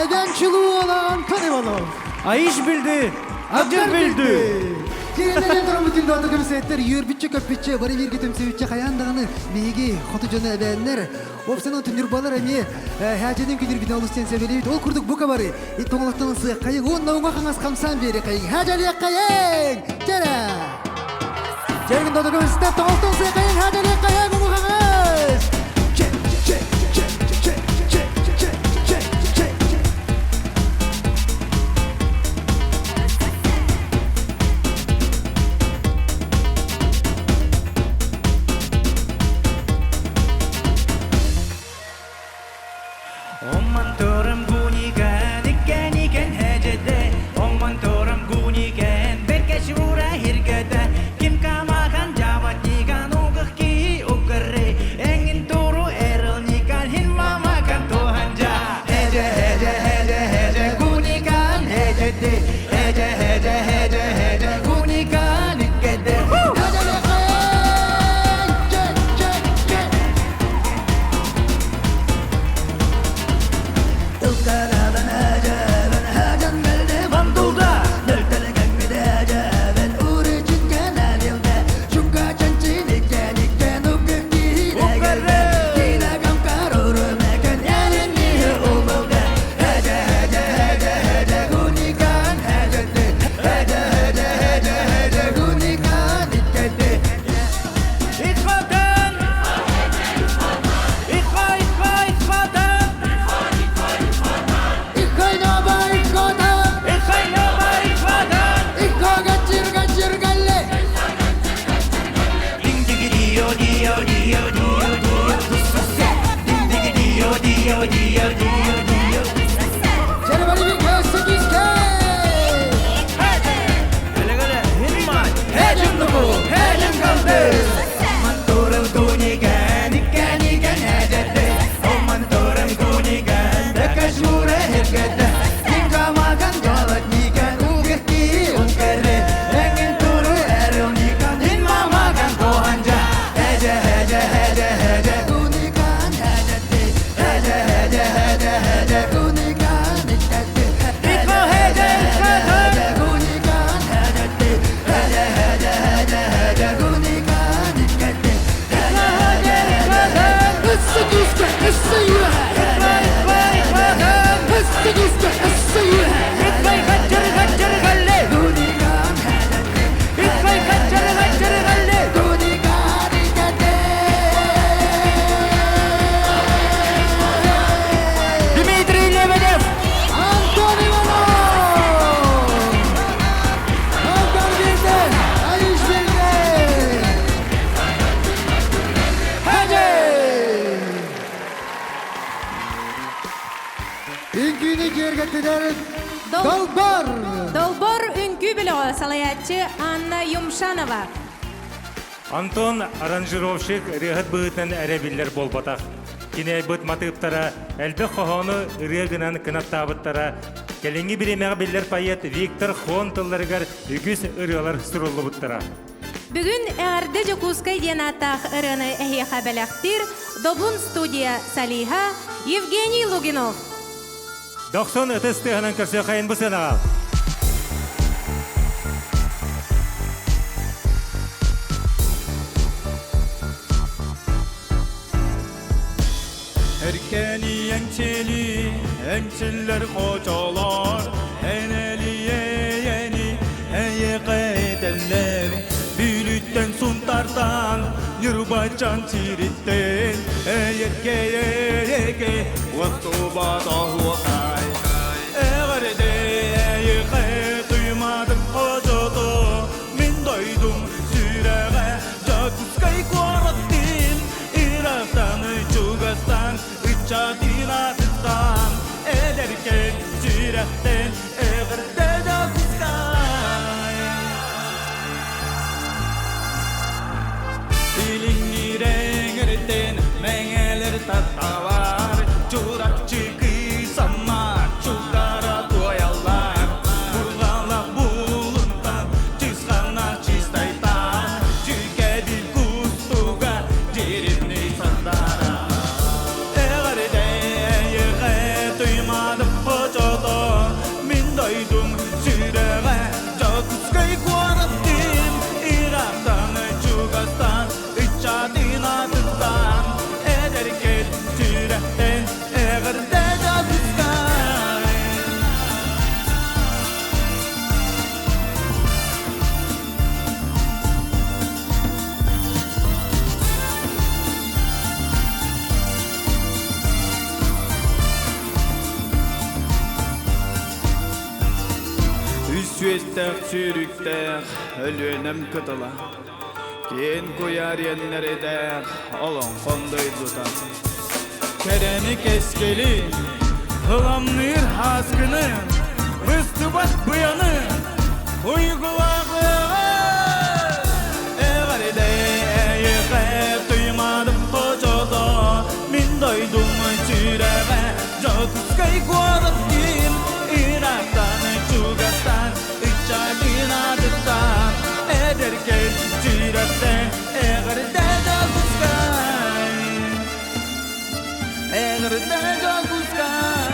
Eden çuluğu olan Kanivalov. Айыш билди. Адыр билди. Жиренен турам бүтүн даты көмсөттөр юрбүччө көпүччө бары бирге төмсөбүччө каяндаганы меги хоту жана эбеннер опсанын түнүрбалар эми хаженин күдүр бин олустен себелейт ол курдук бука бары тоңолоктон сы кайын он науга каңас камсан бери кайын хажали кайын жара жергин даты көмсөттөр тоңолоктон сы кайын хажали кайын буга каңас Долбор үңкү било салаятчы Анна Юмшанова. Антон аранжировщик рыгыт быытын әребиллер болбатақ. Кине быт матыптара, әлбі қоғаны рыгынан кынаттабыттара, келенги биремеға биллер пайет Виктор Хонтылларыгар үгіз ырылар сұрылы бұттара. Бүгін әғарды жокускай денаттақ ырыны әйеға бәләқтір Добун студия Салиха Евгений Лугинов. 90 ытыстығынан көрсе қайын бұсына. Erkeni ençiller hocalar, eneliye yeni eyeqedenler, bülütten suntardan, yurbacan çiritten, eyekeye vaktuba huakay. Eğerde eyeqe duymadım hocadı, min doydum sürege, jakuskay kuarattin, Irak'tan Çugastan, Çadinatı'dan, ederken sürekten eğerde jakuskay. Dilini rengerden mengeler tatavar, çurakçı kısamar, çukara doyallar, burgala bulundan, çizgana çiztaytan, çükedi kustuga, cirimni sandara. Eğerde eğe duymadım hocadı, min doydum sürege, jakuskay kuarattim, Irak'tan Çugastan, Çadinatı'dan, ederken sürekten eğerde jakuskay. Üsvettek sürüktek ölünem kıtıla, ken koyar yenlerede olan kondoy tutar. Kereni keskeli, hılamnır haskını, vıstubat bıyanı, uygulağı. Eğerde eğe duymadım hocadı, min doydum çürege, jakuskay kuarattim, Irak'tan Çugastan, Çadinatı'dan, ederken sürekten eğerde jakuskay. Eğerde jakuskay.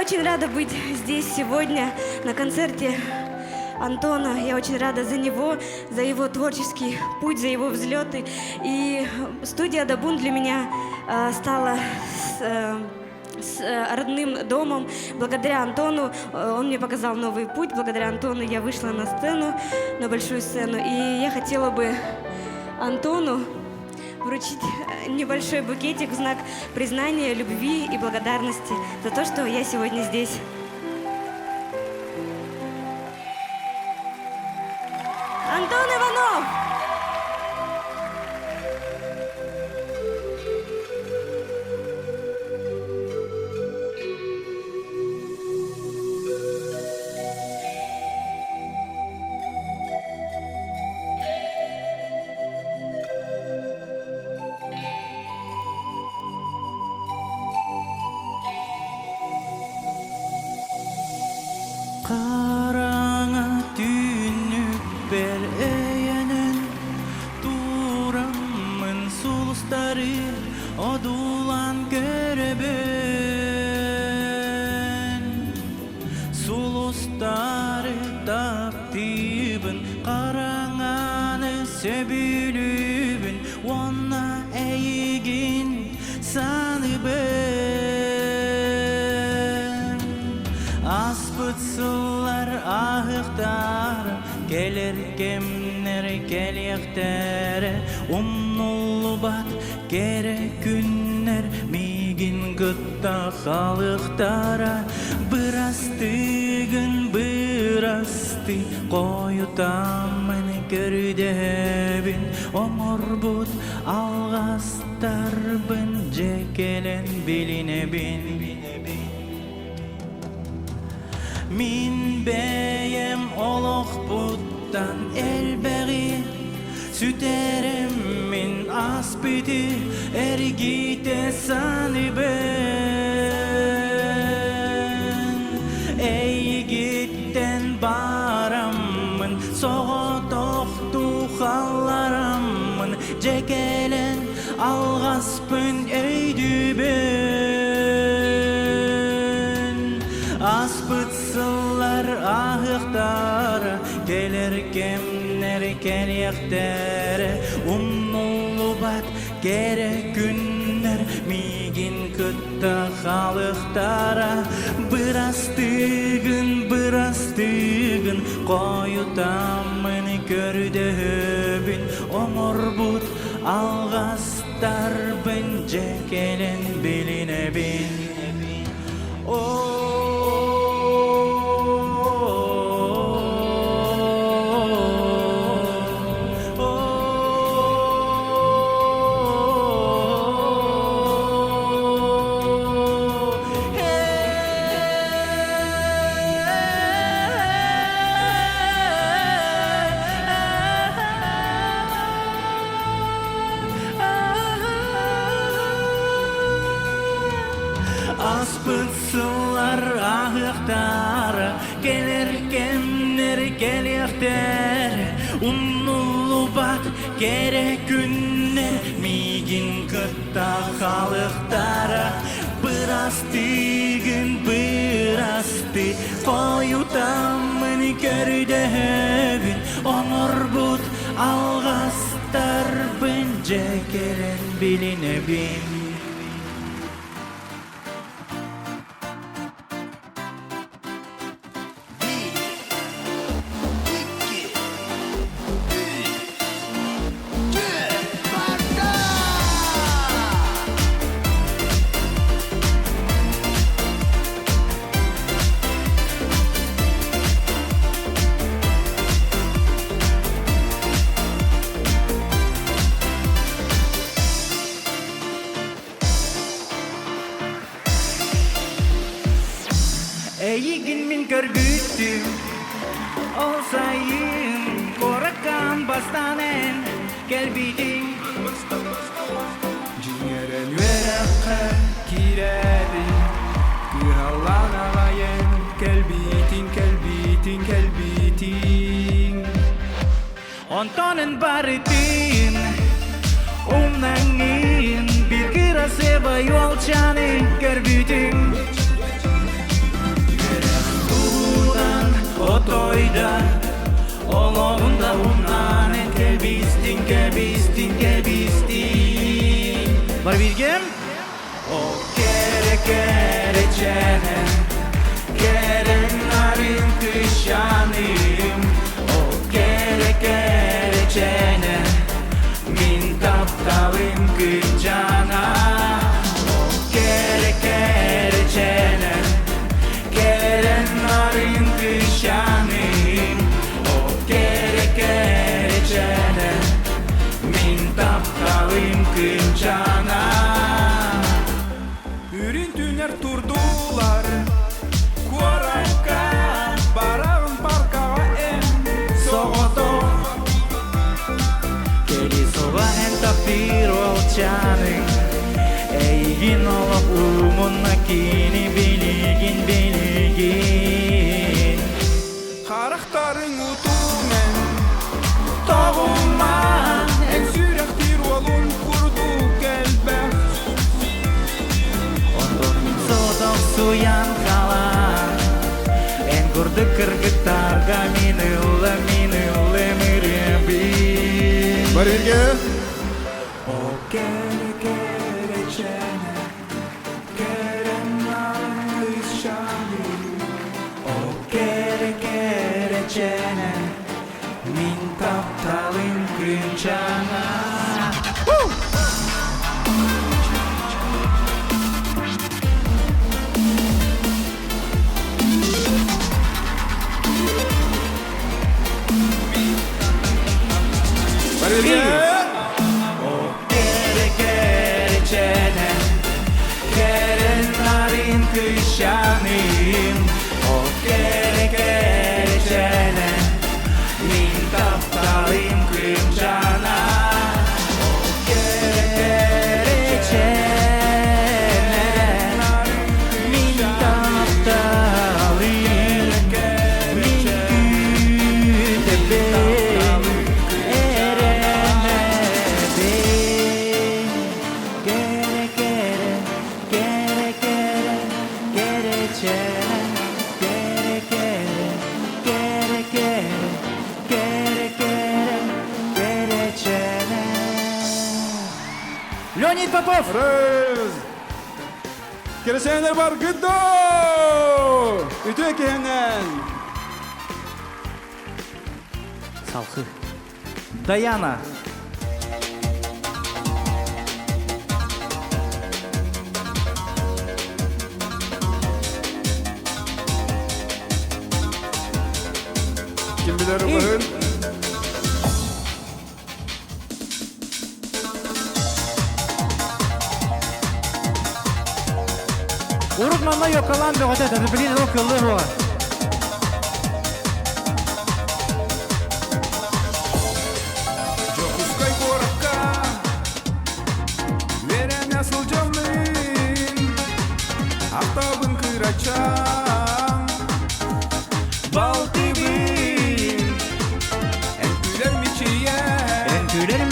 очень рада быть здесь сегодня на концерте Антона. Я очень рада за него, за его творческий путь, за его взлеты. И студия Дабун для меня стала с родным домом. Благодаря Антону он мне показал новый путь. Благодаря Антону я вышла на сцену, на большую сцену. И я хотела бы Антону вручить небольшой букетик в знак признания, любви и благодарности за то, что я сегодня здесь. Антон Иванов! Қараңа түніп бер әйенін Турамын сұлыстары одулан көрібін Сұлыстары таптыбын Қараңаны сөбілібін Онна әйігін саныбын Аспытсылар ahıqtar Gelir gemler geliyektere Umnullubat gerek günler Migin gıtta halıqtara Bırastığın bırastı Koyutamın gördebin Omorbut alğastarbın Cekelen bilinebin Min beyem oloq buttan elbegi Süterim min aspiti ergite sanıbın Ey gitten baramın soğa toxtu xallaramın Cekelen alğaspın öydübün Aspıtsıllar ahıqtara Gelir kemler keliyektere Umnullubat gerek günler Migin kıtta halıqtara Bırastığın Koyutamın gördebin Omorbut alğastarbın Cekelen bilinebin Aspıtsılar ahıqtara Gelir kemler geliyekter Umnullubat gerek günler Migin kıtta halıqtara Bırastı Koyutamın gördebin Omorbut alğastarbın Cekelen bilinebin Eygin min körgüttüm Olsayım Korakam bastanen Gelbitin Cingeren verakka kiredi Kıhalan alayım Gelbitin Ontonun baritin Umnangin Bir kira seva yolcanı Gelbitin отойда Олоғында ұнанен кәбістін Бар бергем? О кере чәнен Керен нарин кышаным О кере чәнен Мин тапталым кынчана О кере чәнен Керен нарин кышаным О кере чәнен Мин тапталым кынчана Үрін түнер турдулар Куарайка Барағын паркаға әм Соғото Кели соға ән тапир олчаның Әйгін олап умынна кені белеген Қарақтарың ұтумен Тоғыма Ән сүйректір олын құрду кәлбәк Соток суян қалан Ән күрді кіргіттарға минылы мүребін Бар елге О кере чәне Керен налын ұшаны О кере чәне Мин тапталын күнчана Бар елге O kere çene Keren narin kışanım O kere çene Min taptalim kımcana O kere çene Min taptalim Min kütebim Леонид Попов! Рыз Кересенер бар гыдdo Үтө екенен Салхы Даяна Kim bilir bugün Урукманна йокалан бөгөтө тәтәбилин окылы хуа. Жокускай коракка Верен ясыл жамын Ақтабын кырачан Балтыбын Әнкүлер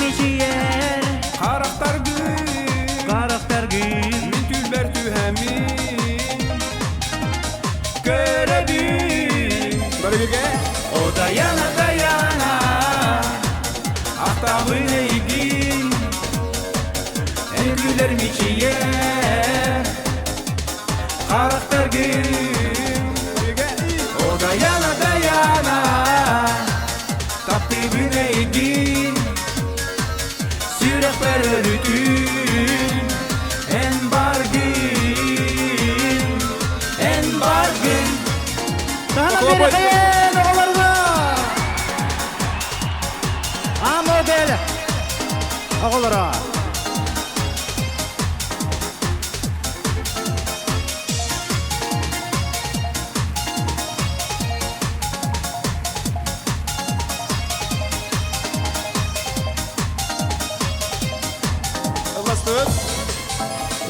мичиер Қарақтар гын Мен түлбәр түхәмин Көрәдін Бары бірге O dayana Ақтабын егін Әнкүлер мичиер Қарақтар гын O dayana Taптыбын егін Сүйрек бәр өрітін En bargın Тахана берекайын оғаларға! Амодель! Оғаларға!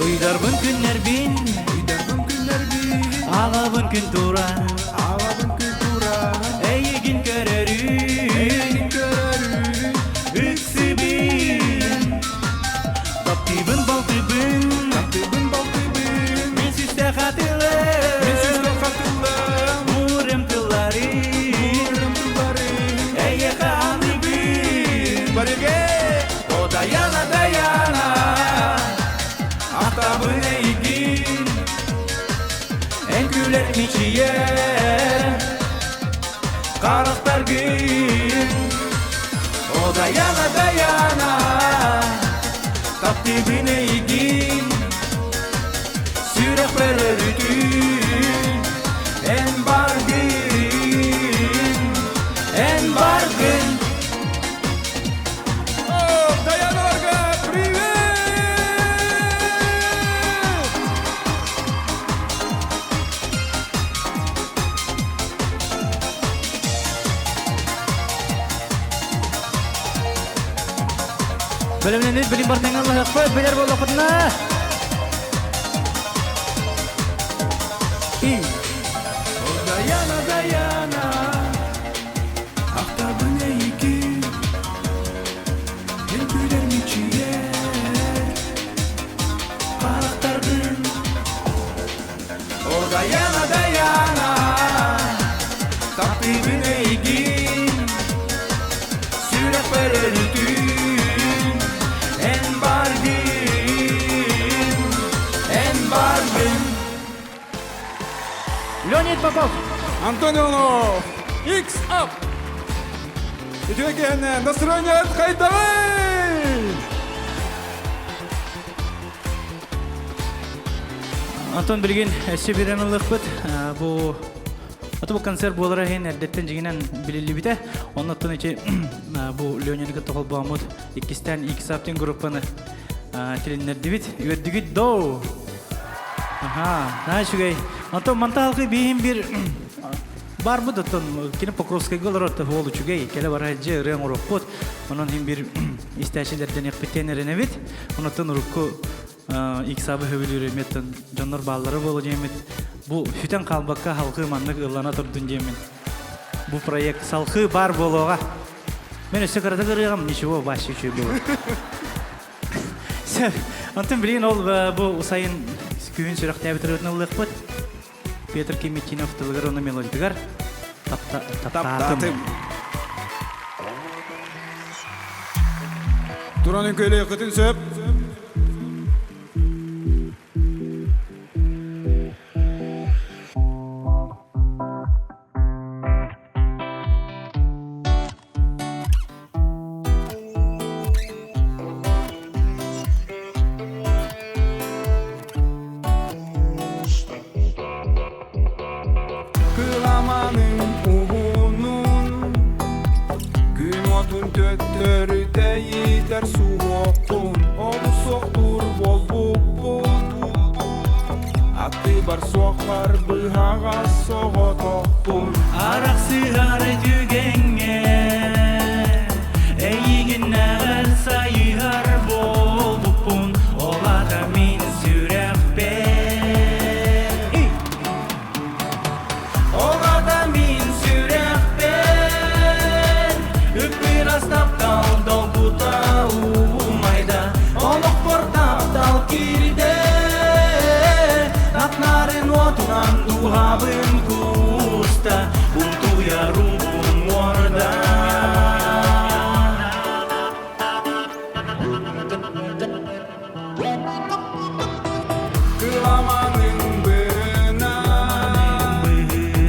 Uydarбын күннер бин Ағабын күн тура Әйегін көрәрін Үксібін Таптыбын балтыбын Мен сүсті қатылы Мурем тыллары мичие Карактар gün O dayana dayana Tap dibine igin Sürek verir bütün En bargın En bargın Oh, Dayana Varga, привет! Bölümünü bilim bartayın Allah yakfet. Bilir bol okuduna. Dayana dayana Aktabına iki El güler miçiye Karakter gün O dayana dayana Takdibine ilgin Sürek verir bütün En bargın En bargın Leonid Popov. Антонионов, X-Up! Итвекенне, настроение кайдавай! Антон Билген сөберен ұлық бұд. Бұл концерт болары хейін әрдеттен жегенен білілі біті. Оның ұттың өте бұл Леонидігі тұқыл бағымыд. Икістен X-Up'тен группаны тілінерді біт. Өддігі доу. Антон манта халқы бейін бір бар бұд. Кені Покровскай ғылыр орты олы чүгей. Келі бар әлже үрен ұрық бұд. Оның хейін бір істәшілерден еқпеттен әріне біт. Оның ұрыққы X-Up'ы хөвілері меттен жонлар баллары болу жемет. Бұл хүтен қалбаққа халқы маңнық ұллана тұрдың жемет. Бұл проект салқы бар болуға. Мен өсі қарады қырығам, нешево башы үші болу. Антон білген ол бұл ұсайын күйін сүрақ тәбітір өтін ұлық бұд. Петр Кемитинов тұлғыр оны мелодигар. Таптатым. Туранын көйле қытын сөп. Kılamanın uğunun Gün otun töttörü deyiter soğukun Olu soğdur bol bukbun Atı bar soğar bıhağa soğu toqbun Arak sigara tügenge Eğigine sayıhar bol bupun Olata min sürek ben Olata min sürek ben Üpür astap dal dal kuta umayda Oluk portap dal kirde Natnaren oturan duhabın kusta Untu yarubun orada Kılamanın bığına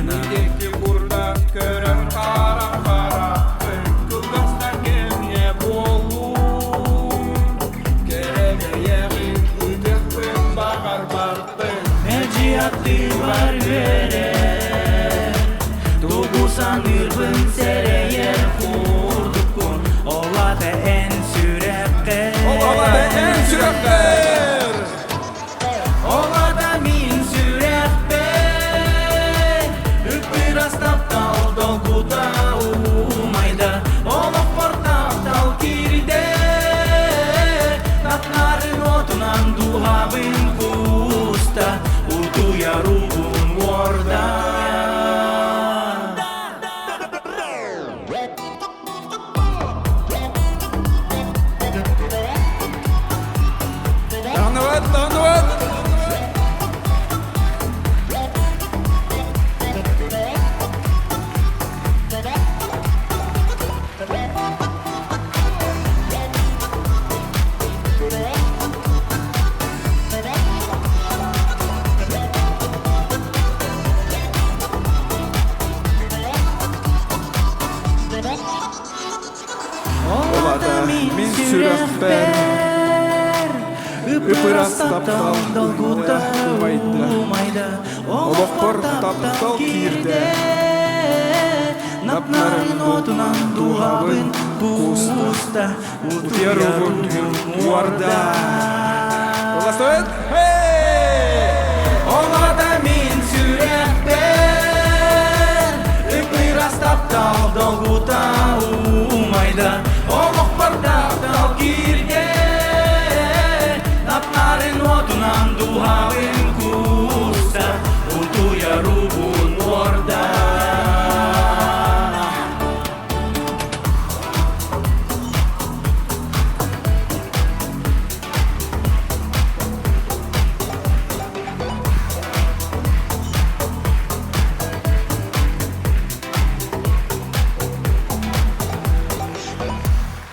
Nidekli kurda kören kara kara Kılgaslar gem сүрәхбәр Ыпырас таптал долгута умайда Олоқпор таптал кирде Напнарын отунан дуғабын Пуста Утярубын уарда Оластоет? Олада мин сүрәхбәр Ыпырас таптал долгута умайда Олоқпор таптал кирде Напнарын отунан дуғабын Пуста Утярубын уарда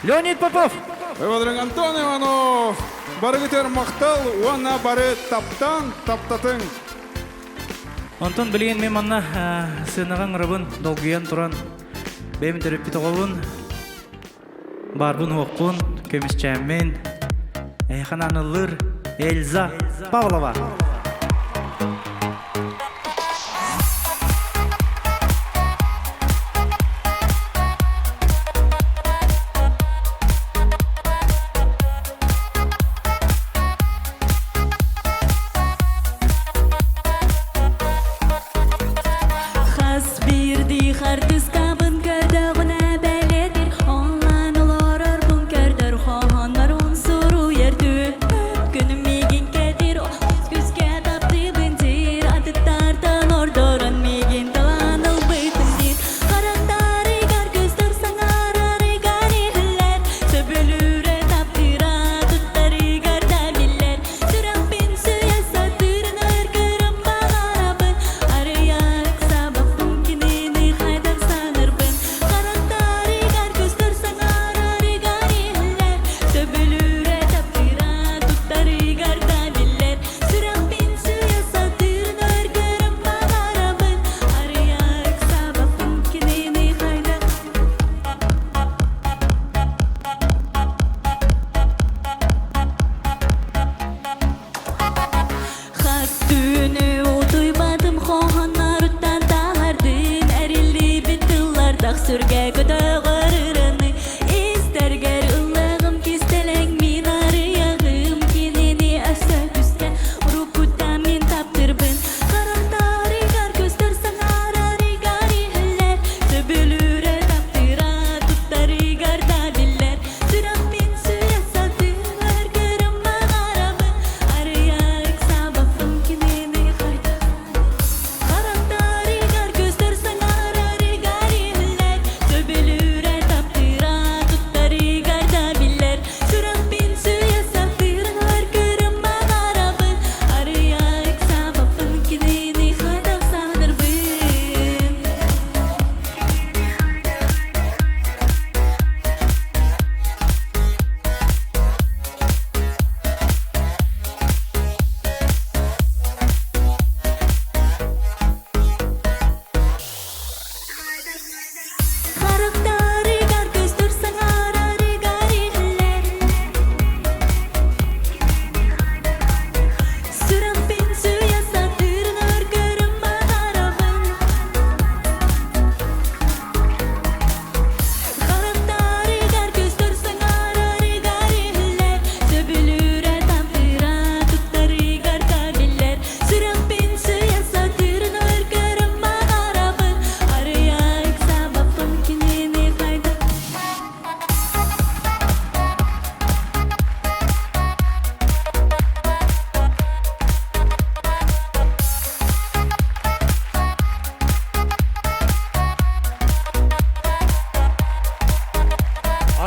Леонид Попов. Выводрын Антон Иванов. Барыгытер мақтал, уана бары таптан, таптатын. Антон білген мен манна сынаған рыбын долгиян тұран бәймін төріппі тоғылын барбын оқпын көмісчәммен әйхананылыр Эльза Павлова.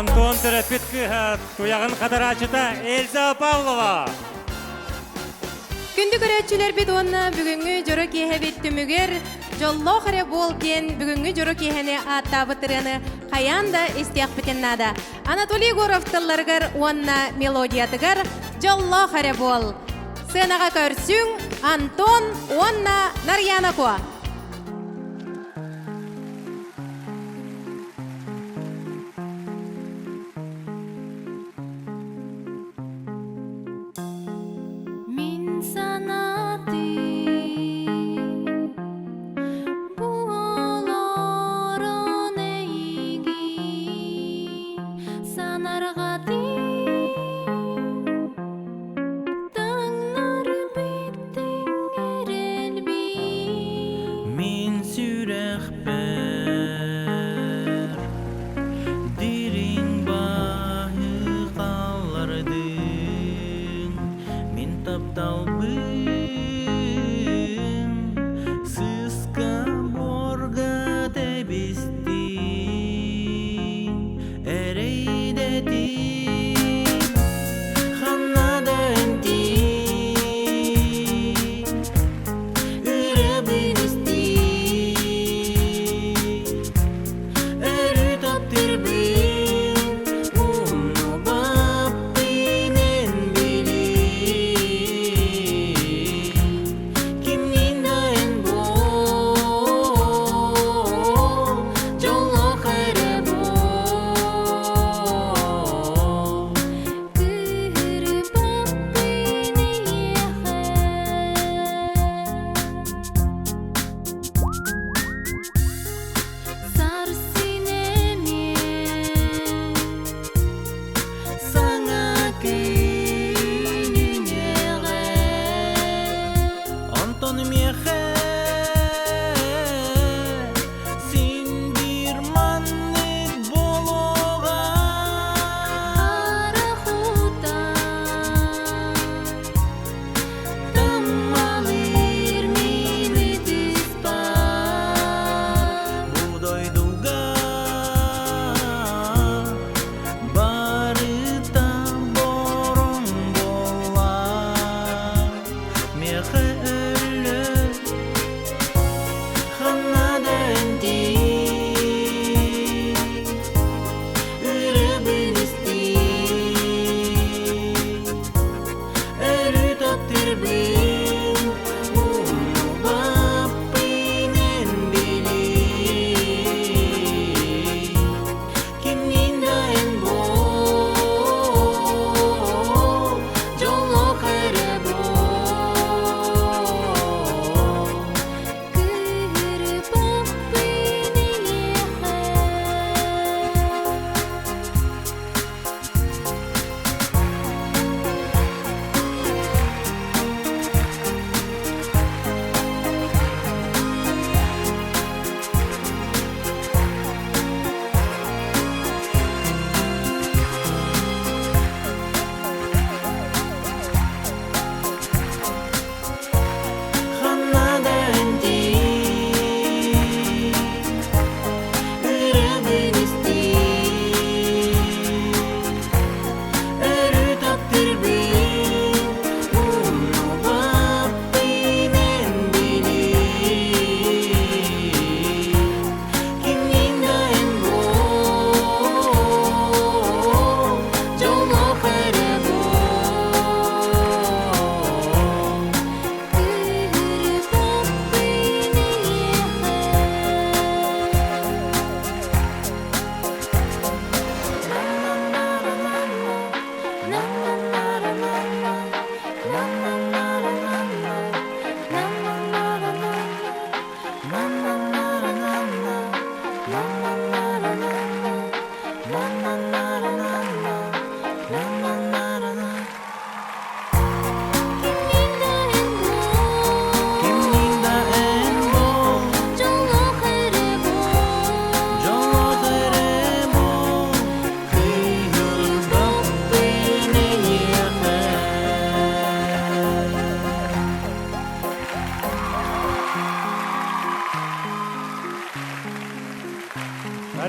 Антон Терапетки туягын кадарачыта Эльза Павлова. Күнді көрәтшілер бит онна бүгінгі жұры кейхе беттімігер жолло қаре бол кен бүгінгі жұры кейхіне аттабытырыны қаянда істияқ бітіннада. Анатолий Горовтыларғар онна мелодиятығар жолло қаре бол. Сынаға көрсің Антон онна Нарьяна Куа.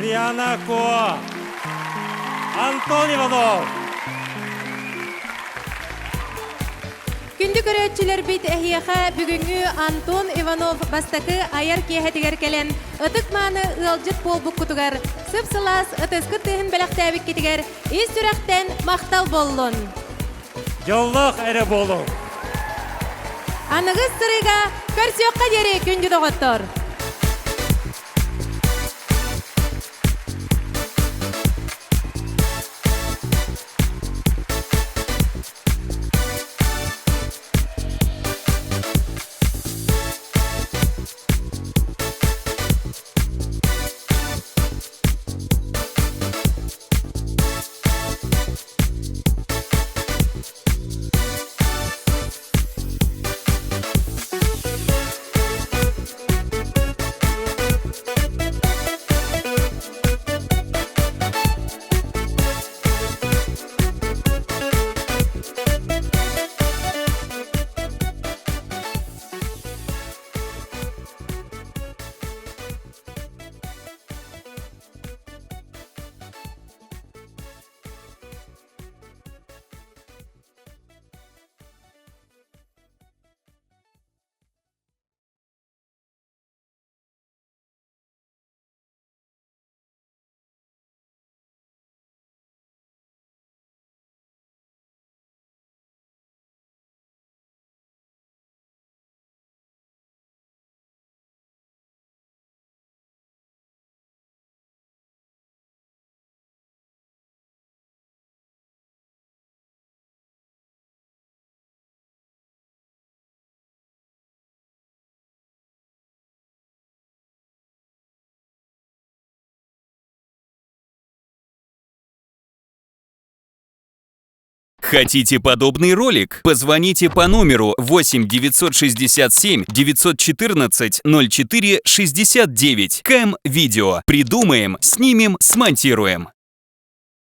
Марьяна Ко, Антон Иванов. Күнді көрәтчілер бит әхияға бүгінгі Антон Иванов бастақы аяр кейхетігер келен ұтық маны ұлжыт бол бұқ күтігер сып-сылас ұтысқы тұхын бәліқтәбік кетігер ес түрәқтен мақтал болуын. Жоллық әрі болу. Анығыз сырыға көрсіоққа дері күнді доғыттыр. Хотите подобный ролик? Позвоните по номеру 8 967 914 04 69. Кэм Видео. Придумаем, снимем, смонтируем.